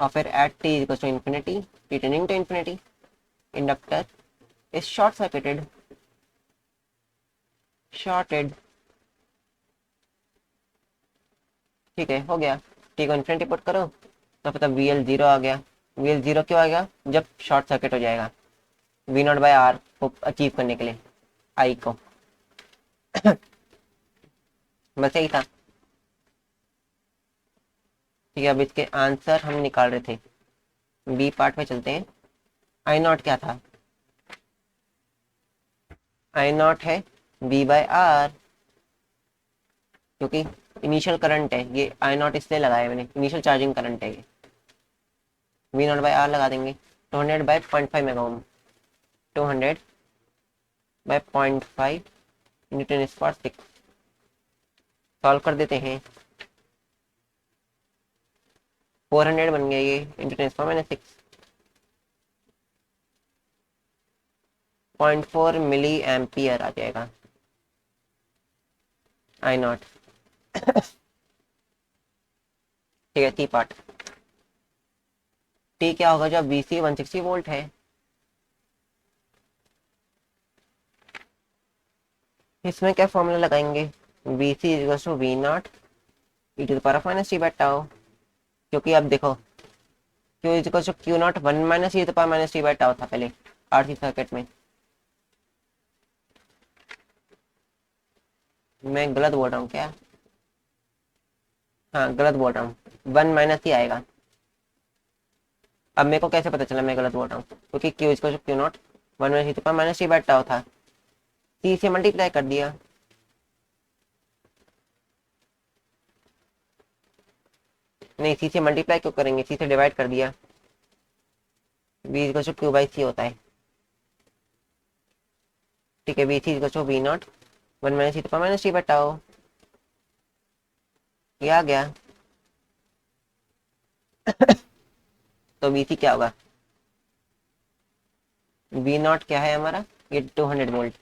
और फिर at T equal to infinity, T tending to infinity, inductor is short circuited, shorted, ठीक है हो गया। टी को इन्फिनिटी पुट करो तो फिर वी एल 0 आ गया। वी एल 0 क्यों आ गया, जब शॉर्ट सर्किट हो जाएगा वी नॉट बाई आर को अचीव करने के लिए, आई को। बस यही था, ठीक है। अब इसके आंसर हम निकाल रहे थे, बी पार्ट में चलते हैं। आई नॉट क्या था, आई नॉट है बी बाई आर, क्योंकि इनिशियल करंट है ये, आई नॉट इसलिए लगाया मैंने, इनिशियल चार्जिंग करंट है ये। वी नॉट बाई आर लगा देंगे, 200 by 0.5 mega Om, 200 by 0.5 into 10⁻⁶। Solve कर देते हैं, 400 बन गया ये इंटू 10⁻⁶, 0.4 मिली एम्पियर आ जाएगा आई नॉट। ठीक है, टी पार्ट। टी क्या होगा, जब वीसी 160 वोल्ट है। इसमें क्या फॉर्मूला लगाएंगे, V C is to V not E to the power of minus T by tau, क्योंकि अब देखो Q is to Q not 1 minus E to the power minus T by tau था पहले आरसी सर्किट में। मैं गलत बोल रहा हूँ क्या, हाँ गलत बोल रहा हूँ, 1 माइनस ही आएगा। अब मेरे को कैसे पता चला मैं गलत बोल रहा हूँ, क्योंकि Q is Q not 1 minus E to the power minus T by tau था, टी से मल्टीप्लाई कर दिया। नहीं, सी से मल्टीप्लाई क्यों करेंगे, सी से डिवाइड कर दिया, V is Q by C होता है, ठीक है। V C is V nought 1 minus E to the power minus T by tau, ये आ गया। तो बी सी क्या होगा, वी नॉट क्या है हमारा, ये 200 volt,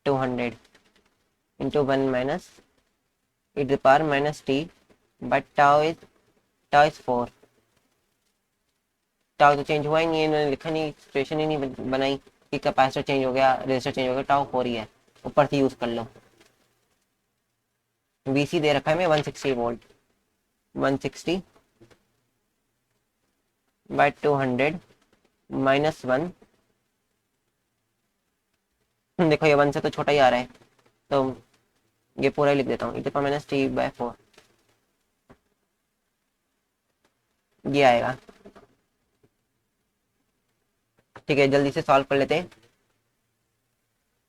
200 into 1 minus E to the power minus T, but tau is 4। Tau तो चेंज हुआ ही नहीं है, इन्होंने लिखा नहीं, सिचुएशन ही नहीं बनाई कि कैपेसिटर चेंज हो गया, रेजिस्टर चेंज हो गया, टाउ 4 ही है, ऊपर से यूज कर लो। वीसी दे रखा है मैं 160 वोल्ट, 160 बाय 200 माइनस 1, देखो ये 1 से तो छोटा ही आ रहा है, तो ये पूरा ही लिख देता हूँ, इतना माइनस टी बाय 4 ये आएगा। ठीक है, जल्दी से सॉल्व कर लेते हैं।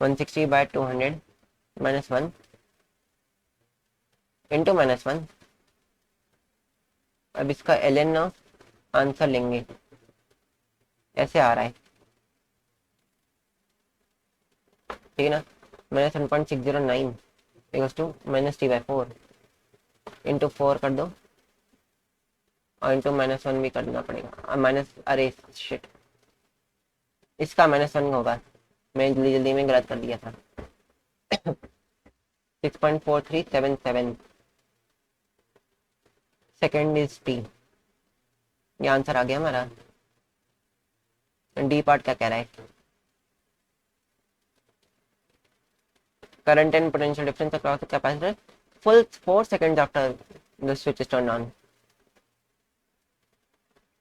160 बाय 200 माइनस 1 इंटू माइनस 1, अब इसका ln आंसर लेंगे, ऐसे आ रहा है, ठीक है ना। Minus 1.609 equals to minus T by 4 into 4 कर दो, और इंटू माइनस 1 भी करना पड़ेगा, माइनस, अरे शिट, इसका माइनस 1 होगा, मैं जल्दी जल्दी में गलत कर दिया था। 6.4377 सेकेंड इज टी, ये आंसर आ गया हमारा। डी पार्ट क्या कह रहा है, current and potential difference across the capacitor full 4 seconds after the switch is turned on।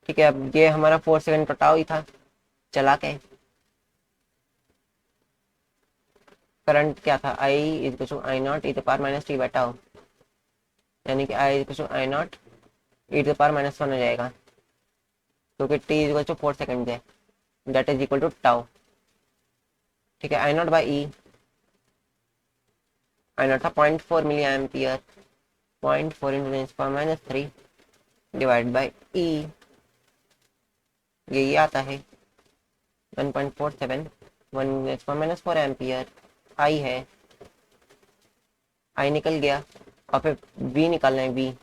ठीक है, अब ये हमारा 4 सेकंड का टाउ ही था, चला के करंट क्या था, I is to I naught E to power minus T by tau, यानी कि I is to I naught E to power minus 1 हो जाएगा, क्योंकि टी इज टू 4 सेकंड है, that is equal to tau. ठीक है, I naught by E, I naught था 0.4 milli ampere, 0.4 into 10⁻³ divide by E, यही आता है 1.47, 1 10⁻⁴ एम्पियर। आई है, आई निकल गया, और फिर वी निकालना है, वी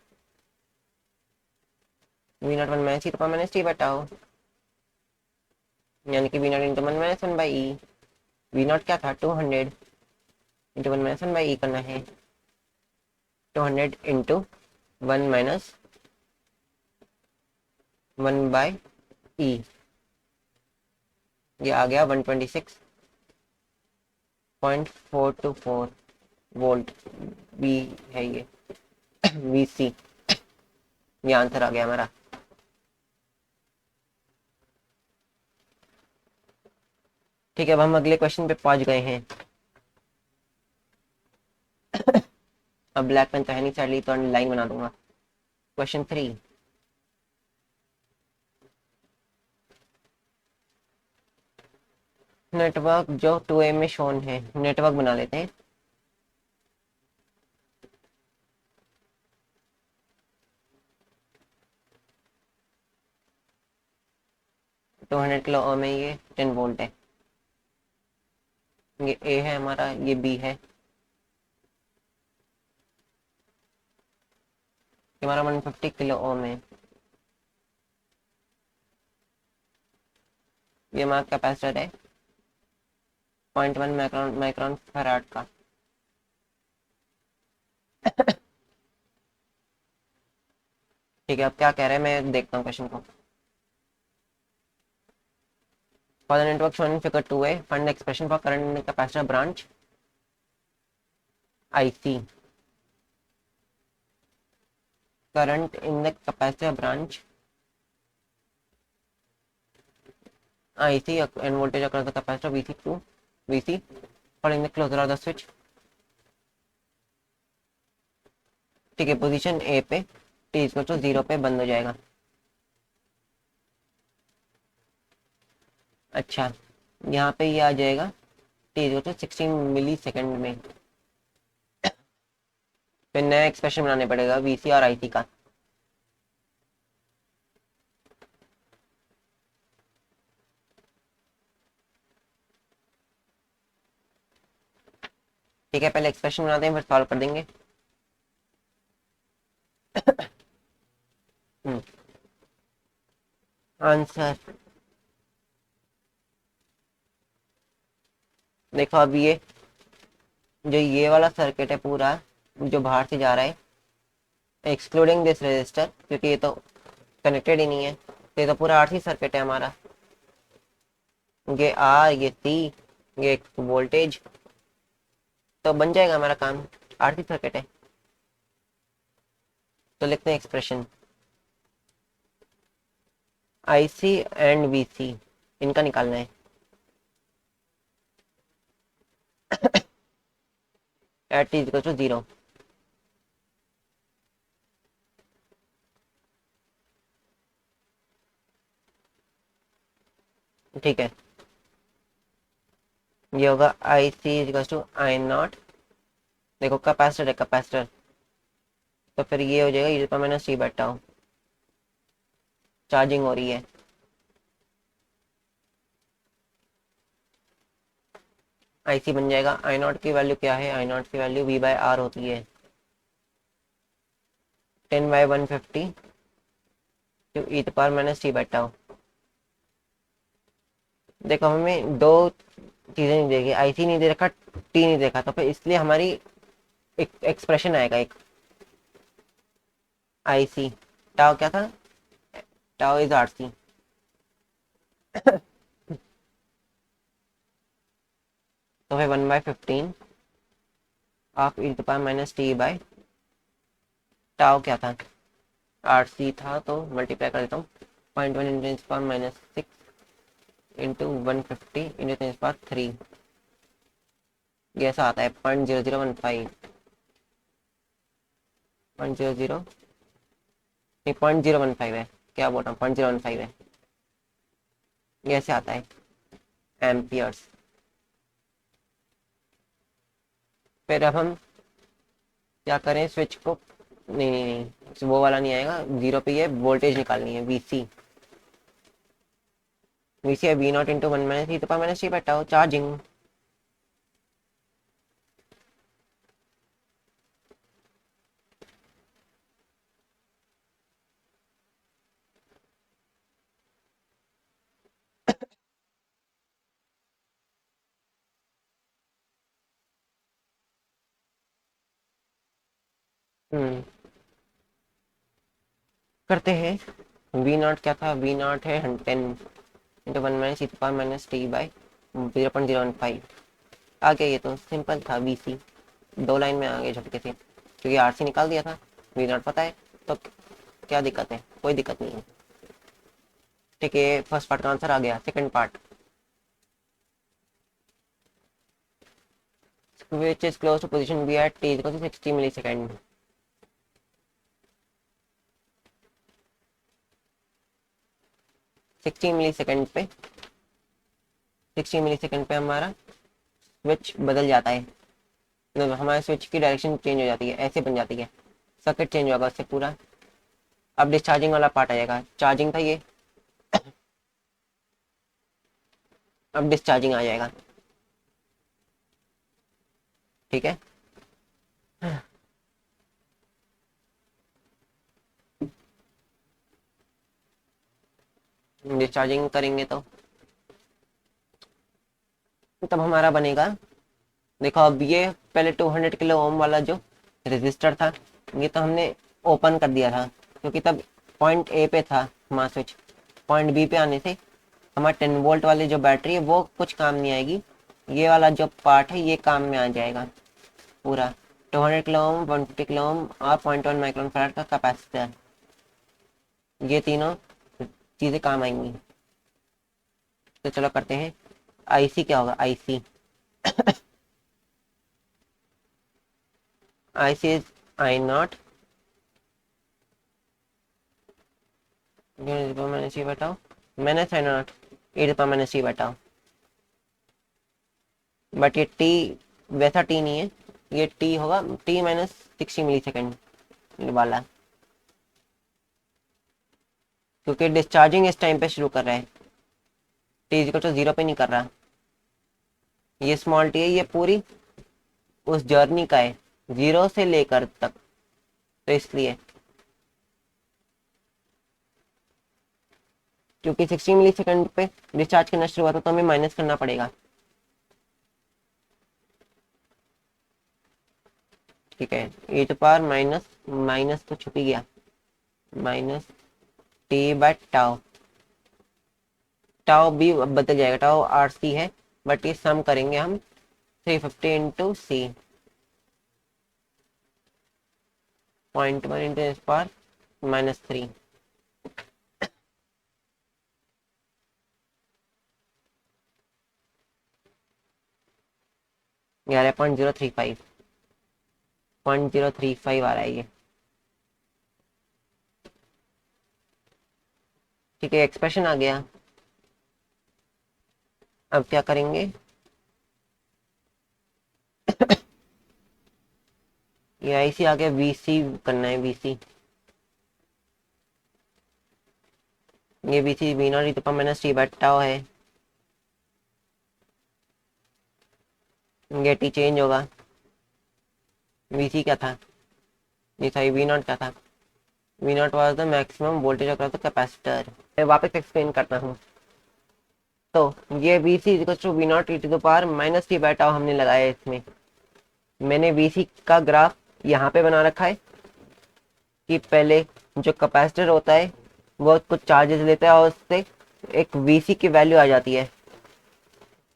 नॉट 1 - e⁻ बताओ, यानी कि V nought into 1 - 1 by E, V nought क्या था 200 इंटू 1 - 1 बाई ई करना है, 200 इंटू 1 - 1 बाई ई, ये आ गया 126.424 वोल्ट, वी है ये वी सी, ये आंसर आ गया हमारा। ठीक है, अब हम अगले क्वेश्चन पे पहुंच गए हैं। अब ब्लैक पेन तो है नहीं, चलिए तो लाइन बना दूंगा। क्वेश्चन 3, नेटवर्क जो 2A में शोन है, नेटवर्क बना लेते हैं। टू 100 किलो ओम में ये 10 वोल्ट है, ये ए है हमारा, ये बी है, हमारा 150 किलो ओम है, ये हमारा कैपेसिटर है 0.1 माइक्रोन फैराड का। ठीक है, अब क्या कह रहे हैं, मैं देखता हूँ क्वेश्चन को। For the network shown in figure 2A, find the expression for current in capacitor branch IC, current in the capacitor branch IC and voltage across the capacitor VC to VC following the closure of the switch। ठीक है, पोजीशन ए पे t इक्वल टू 0 पे बंद हो जाएगा। अच्छा, यहाँ पे ये आ जाएगा t equal to 16 millisecond में, फिर नया एक्सप्रेशन बनाने पड़ेगा VC और IC का। ठीक है, पहले एक्सप्रेशन बनाते हैं, फिर सॉल्व कर देंगे। आंसर देखो, अब ये जो ये वाला सर्किट है पूरा, जो बाहर से जा रहा है, एक्सक्लूडिंग दिस रेजिस्टर, क्योंकि ये तो कनेक्टेड ही नहीं है, तो ये तो पूरा RC सर्किट है हमारा, ये R, ये C, ये वोल्टेज, तो बन जाएगा हमारा काम, RC सर्किट है। तो लिखते हैं एक्सप्रेशन, IC एंड VC इनका निकालना है, एट t इक्वल टू 0। ठीक है, ये होगा IC equal to I nought, देखो कैपेसिटर है कैपेसिटर, तो फिर ये हो जाएगा e⁻t बैठा हो, चार्जिंग हो रही है। IC बन जाएगा, आई नॉट की वैल्यू क्या है, आई नॉट की वैल्यू V/R होती है 10/150 टू e⁻t बैठा हो। देखो, हमें दो चीजें नहीं देखी, IC नहीं दे रखा, T नहीं देखा, तो फिर इसलिए हमारी एक एक्सप्रेशन आएगा, एक IC, टाउ क्या था, टाउ इज RC, तो फिर 1/15 ऑफ e⁻t बाय टाउ क्या था, RC था, तो मल्टीप्लाई कर देता हूँ, 0.1 इंटू 10⁻6 इंटू 150 इंटू 10⁻3, ये ऐसा आता है 0.0015, 0.00 नहीं 0.015 है, क्या बोल रहा हूँ, 0.015 है, ये ऐसे आता है एम्पियर्स। फिर अब हम क्या करें, स्विच को, नहीं नहीं नहीं वो वाला नहीं आएगा, जीरो पे ये वोल्टेज निकालनी है, वीसी। वीसी है we nought into 1 - e - t बैठा हो चार्जिंग। करते हैं। वी नॉट क्या था, वी नॉट है 10 इंटू 1 - e⁻t/-0.015। आ गया, ये तो सिंपल था, वीसी 2 लाइन में आ गए झटके से, क्योंकि आरसी निकाल दिया था, वी नॉट पता है, तो क्या दिक्कत है, कोई दिक्कत नहीं है। ठीक है, फर्स्ट पार्ट का आंसर आ गया। Second part, which is close to position B at t equal to 60 millisecond. 60 millisecond पे 60 मिलीसेकंड पे हमारा स्विच बदल जाता है, मतलब हमारे स्विच की डायरेक्शन चेंज हो जाती है, ऐसे बन जाती है, सर्किट चेंज होगा उससे पूरा। अब डिस्चार्जिंग वाला पार्ट आ जाएगा, चार्जिंग था ये, अब डिस्चार्जिंग आ जाएगा। ठीक है, डिस्चार्जिंग करेंगे तो तब हमारा बनेगा, देखो अब ये पहले 200 किलो ओम वाला जो रेजिस्टर था, ये तो हमने ओपन कर दिया था, क्योंकि तब पॉइंट ए पे था हमारा स्विच, पॉइंट बी पे आने से हमारा 10 वोल्ट वाली जो बैटरी है वो कुछ काम नहीं आएगी, ये वाला जो पार्ट है ये काम में आ जाएगा पूरा। 200 किलो ओम, 150 किलो ओम और 0.1 माइक्रोन फैराड का कैपेसिटर, ये तीनों चीज़ें काम आएंगी। तो चलो करते हैं, आईसी क्या होगा, IC IC is I not, मैंने सी बताओ, मैंने आई नॉट मैंने सी बताओ, बट ये टी वैसा टी नहीं है, ये टी होगा t - 60 मिलीसेकंड वाला, क्योंकि डिस्चार्जिंग इस टाइम पे शुरू कर रहा है, टी इक्वल टू 0 पे नहीं कर रहा, ये स्मॉल टी है, ये पूरी उस जर्नी का है 0 से लेकर तक, तो इसलिए क्योंकि 60 मिलीसेकंड पे डिस्चार्ज करना शुरू हुआ था, तो हमें माइनस करना पड़ेगा। ठीक है, e to power minus minus तो छुप ही गया, minus T by tau, tau भी बदल जाएगा, टाउ आर सी है, बट ये सम करेंगे हम 350 इंटू सी, 0.1 इंटू पावर -3, यार 0.035 0.035 आ रहा है ये। ठीक है, एक्सप्रेशन आ गया। अब क्या करेंगे, ये आईसी आ गया, वीसी करना है, वीसी, ये वीसी वी नॉट तो माइनस टी बैठा है, ये टी चेंज होगा, वीसी क्या था, ये सही वी नॉट क्या था, V nought was the maximum voltage across the capacitor. मैं वापस एक्सप्लेन करता हूँ, तो ये V C equal to V not E to the power minus T by tau हमने लगाया है इसमें, मैंने वी सी का ग्राफ यहाँ पे बना रखा है कि पहले जो कैपेसिटर होता है वो कुछ चार्जेस लेता है और उससे एक वी सी की वैल्यू आ जाती है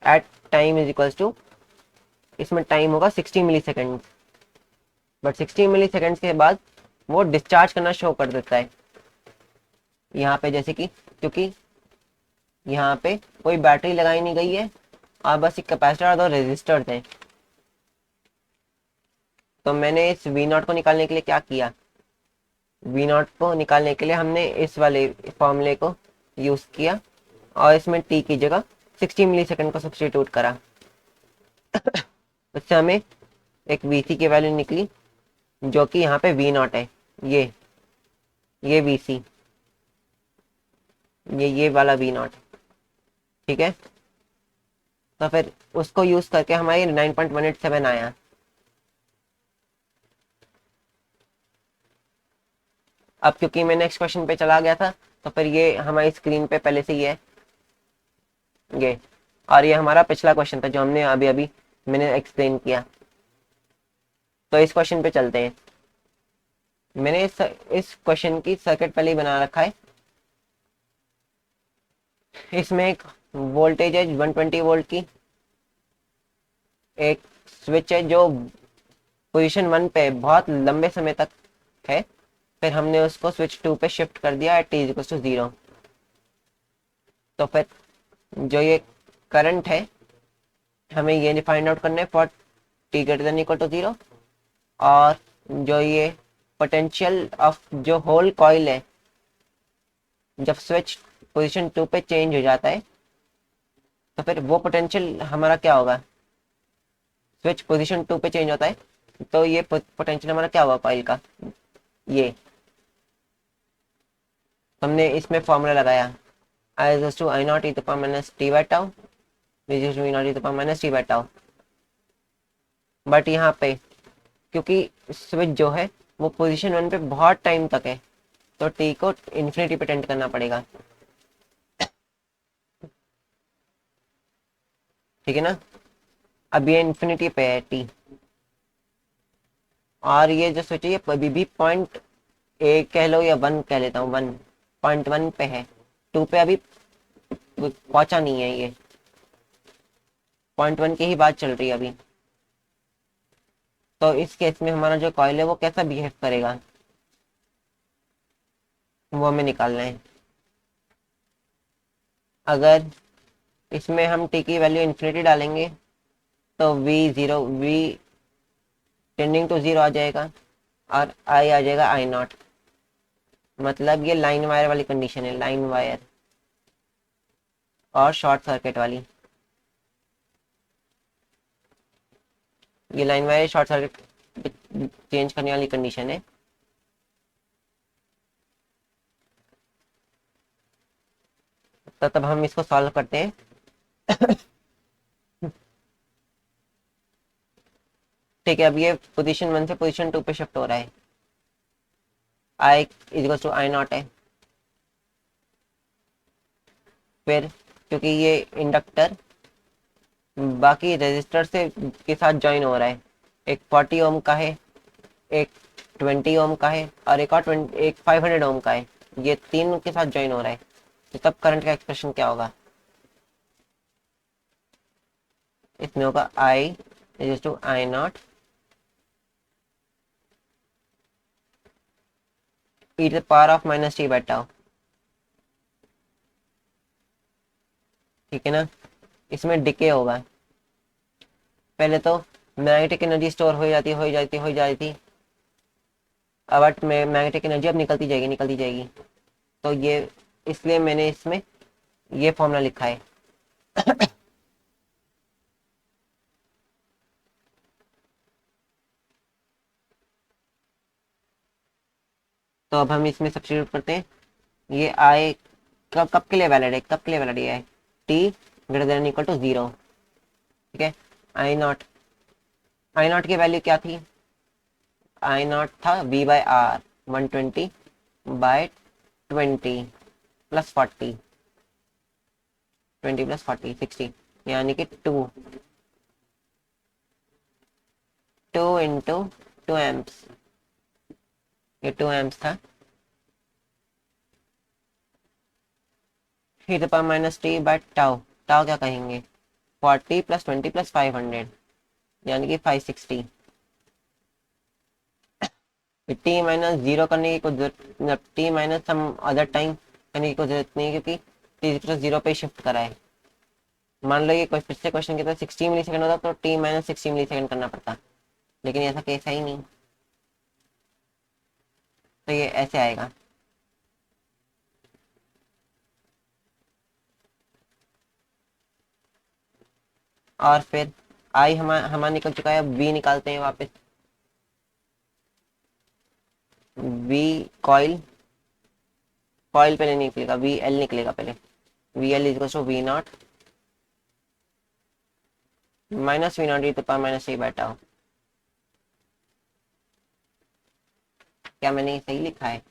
at time is equals to, इसमें टाइम होगा 60 millisecond, but 60 millisecond के बाद वो डिस्चार्ज करना शो कर देता है, यहाँ पे जैसे कि क्योंकि यहाँ पे कोई बैटरी लगाई नहीं गई है और बस एक कैपेसिटर और दो रेजिस्टर थे, तो मैंने इस वी नॉट को निकालने के लिए क्या किया, वी नॉट को निकालने के लिए हमने इस वाले फॉर्मूले को यूज किया और इसमें टी की जगह 60 मिली सेकेंड को सब्सटीट्यूट करा। उससे हमें एक वीसी की वैल्यू निकली जो कि यहाँ पे वी नॉट है, ये वीसी, ये वाला वी नॉट, ठीक है। तो फिर उसको यूज करके हमारी 9.187 आया। अब क्योंकि मैं नेक्स्ट क्वेश्चन पे चला गया था तो फिर ये हमारी स्क्रीन पे पहले से ही है ये, और ये हमारा पिछला क्वेश्चन था जो हमने अभी अभी मैंने एक्सप्लेन किया। तो इस क्वेश्चन पे चलते हैं। मैंने इस क्वेश्चन की सर्किट पहले ही बना रखा है। इसमें एक वोल्टेज है 120 वोल्ट की, एक स्विच है जो पोजीशन 1 पे बहुत लंबे समय तक है, फिर हमने उसको स्विच 2 पे शिफ्ट कर दिया एट t = 0। तो फिर जो ये करंट है हमें ये फाइंड आउट करना है फॉर t > 0, और जो ये पोटेंशियल ऑफ जो होल कॉइल है जब स्विच पोजीशन 2 पे चेंज हो जाता है तो फिर वो पोटेंशियल हमारा क्या होगा, स्विच पोजीशन 2 पे चेंज होता है तो ये पोटेंशियल हमारा क्या होगा कॉइल का, ये हमने इसमें फॉर्मूला लगाया I = I0 e - t/τ -v0 e - t/τ। But यहाँ पे क्योंकि स्विच जो है वो पोजीशन 1 पे बहुत टाइम तक है तो टी को इन्फिनिटी पे टेंड करना पड़ेगा, ठीक है ना। अब ये इन्फिनिटी पे है टी, और ये जो स्विच है ये अभी भी पॉइंट ए कह लो या 1 कह लेता हूँ, 1.1 पे है, 2 पे अभी पहुंचा नहीं है, ये 0.1 की ही बात चल रही है अभी। तो इस केस में हमारा जो कॉइल है वो कैसा बिहेव करेगा वो हमें निकालना है। अगर इसमें हम टी की वैल्यू इन्फिनिटी डालेंगे तो वी टेंडिंग टू 0 आ जाएगा और आई आ जाएगा I0। मतलब ये लाइन वायर वाली कंडीशन है, लाइन वायर और शॉर्ट सर्किट वाली, ये line wire short circuit change करने वाली कंडीशन है। तो तब हम इसको सॉल्व करते हैं। ठीक है, अब ये पोजीशन 1 से पोजीशन 2 पे शिफ्ट हो रहा है, I = I0 है। फिर क्योंकि ये इंडक्टर बाकी रेजिस्टर से के साथ ज्वाइन हो रहा है, एक 40 ओम का है, एक 20 ओम का है और एक और 500 ओम का है, ये तीन के साथ ज्वाइन हो रहा है। तो तब करंट का एक्सप्रेशन क्या होगा, इसमें होगा I = I0 e⁻⁻t/τ, ठीक है ना। इसमें डिके होगा, पहले तो मैग्नेटिक एनर्जी स्टोर हो जाती, बट मैग्नेटिक एनर्जी अब निकलती जाएगी। तो ये इसलिए मैंने इसमें ये फॉर्मूला लिखा है। तो अब हम इसमें सब्स्टिट्यूट करते हैं। ये आई कब कब के लिए वैलिड है, कब के लिए वैलिड है, t > 0, ठीक है। I0 की वैल्यू क्या थी, I0 था V/R 120/20 + 40, 20 + 40 60, यानी कि 2 × 2 एम्प्स, ये 2 एम्प्स था। e⁻t/τ, टाउ क्या कहेंगे, 40 + 20 + 500 यानी कि 560। t - 0 करने की कुछ जरूरत, t - सम अदर टाइम करने की कोई जरूरत नहीं है क्योंकि टी प्लस जीरो पे शिफ्ट करा है। मान लो ये पिछले क्वेश्चन के अंदर 60 मिली सेकंड होता तो टी माइनस 60 मिली सेकंड करना पड़ता, लेकिन ऐसा केस है ही नहीं, तो ये ऐसे आएगा। और फिर आई हमारा निकल चुका है, बी निकालते हैं वापस। वी कॉइल, कॉइल पहले निकलेगा, वी एल निकलेगा पहले। V L is to V nought minus V not E to power minus three बैठा हो। क्या मैंने सही लिखा है?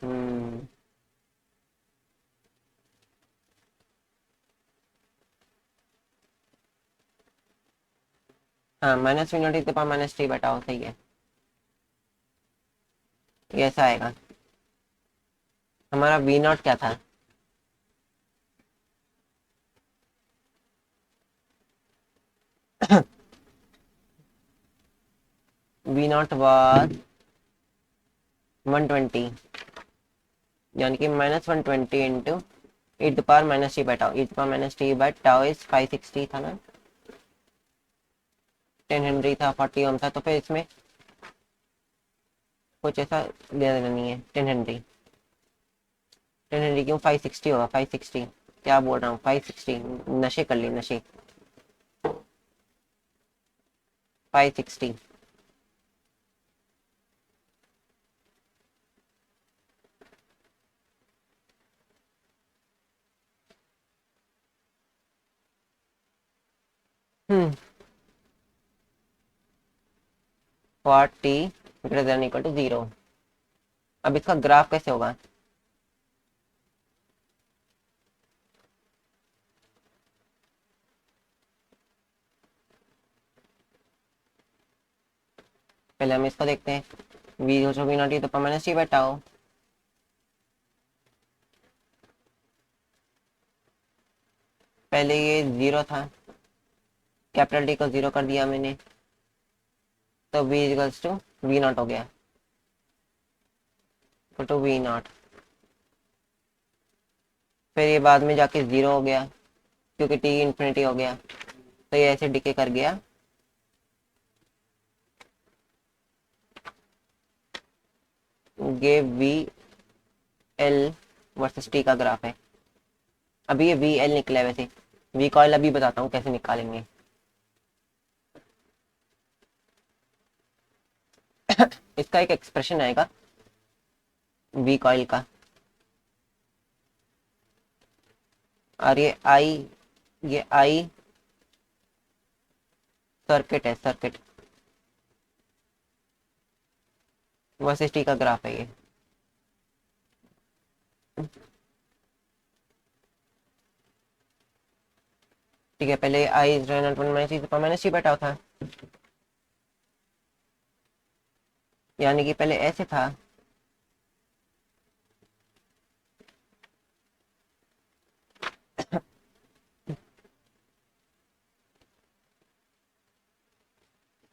हाँ, minus V not E to power minus three बैठा हो, सही है। ये ऐसा आएगा। हमारा वी नॉट क्या था? वी नॉट वाज 120, यानी कि minus 120 into E to power minus T by tau. E to power minus T by tau is 560 था ना, 10 हेनरी था, 40 ओम था, तो फिर इसमें कुछ ऐसा लेना देना नहीं है। 10 हेनरी, 10 हेनरी क्यों? 560 होगा, 560। क्या बोल रहा हूँ, 560। नशे कर लिए, नशे। 560। हम्म 40 ग्रेटर देन इक्वल टू 0। अब इसका ग्राफ कैसे होगा? पहले हम इसको देखते हैं। वी जो वी नॉट ई तो माइनस टी बाई टाउ। पहले ये 0 था, कैपिटल टी को 0 कर दिया मैंने, तो V equals to V nought हो गया, टू वी नॉट। फिर ये बाद में जाके 0 हो गया क्योंकि टी इन्फिनिटी हो गया, तो ये ऐसे डिके कर गया। ये वी एल वर्सेस टी का ग्राफ है। अभी ये वी एल निकला है वैसे। वी कॉइल अभी बताता हूँ कैसे निकालेंगे। इसका एक एक्सप्रेशन आएगा वी कॉइल का, और ये आई सर्किट है, सर्किट वर्सेस टी का ग्राफ है ये। ठीक है, पहले आई माइनस टी बैठा था, यानी कि पहले ऐसे था।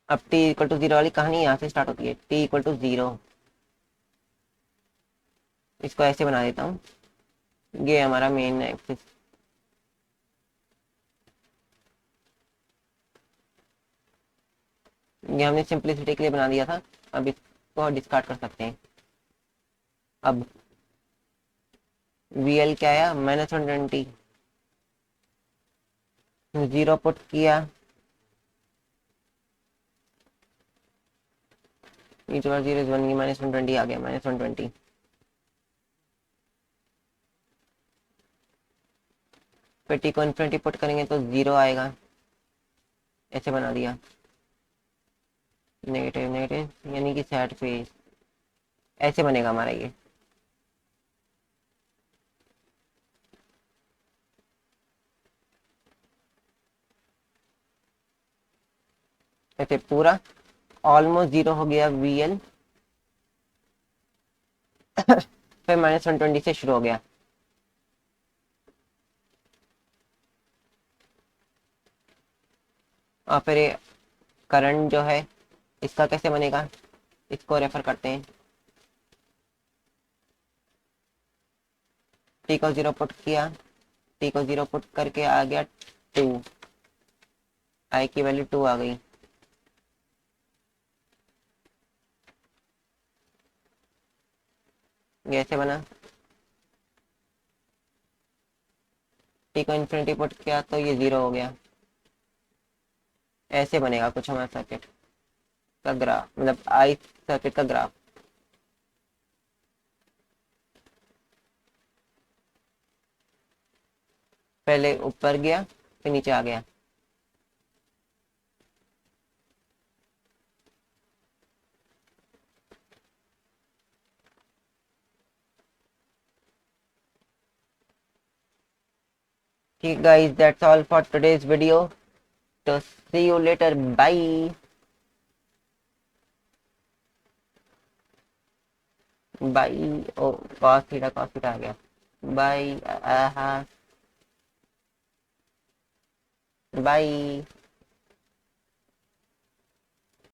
अब टी इक्वल टू 0 वाली कहानी यहाँ से स्टार्ट होती है। टी इक्वल टू 0, इसको ऐसे बना देता हूँ। ये हमारा मेन एक्सिस, ये हमने सिंपलिसिटी के लिए बना दिया था, अब इसको डिस्कार्ड कर सकते हैं। अब वी एल क्या आया? -120। 0 पुट किया, e to 0 is 1, -120 आ गया, -120। फिर टी को इन्फिनिटी पुट करेंगे तो 0 आएगा, ऐसे बना दिया। नेगेटिव नेगेटिव यानी कि सैड फेस, ऐसे बनेगा हमारा ये। ऐसे पूरा ऑलमोस्ट 0 हो गया वी एल। फिर -120 से शुरू हो गया। और फिर ये करंट जो है इसका कैसे बनेगा, इसको रेफर करते हैं। टी को 0 पुट किया, टी को 0 पुट करके आ गया 2, आई की वैल्यू 2 आ गई। कैसे बना? टी को इन्फिनिटी पुट किया तो ये 0 हो गया। ऐसे बनेगा कुछ हमारा सर्किट का ग्राफ, मतलब आई सर्किट का ग्राफ। पहले ऊपर गया फिर नीचे आ गया। ठीक guys, that's all for today's video, तो see you later, bye bye. Oh cos theta आ गया। Bye bye.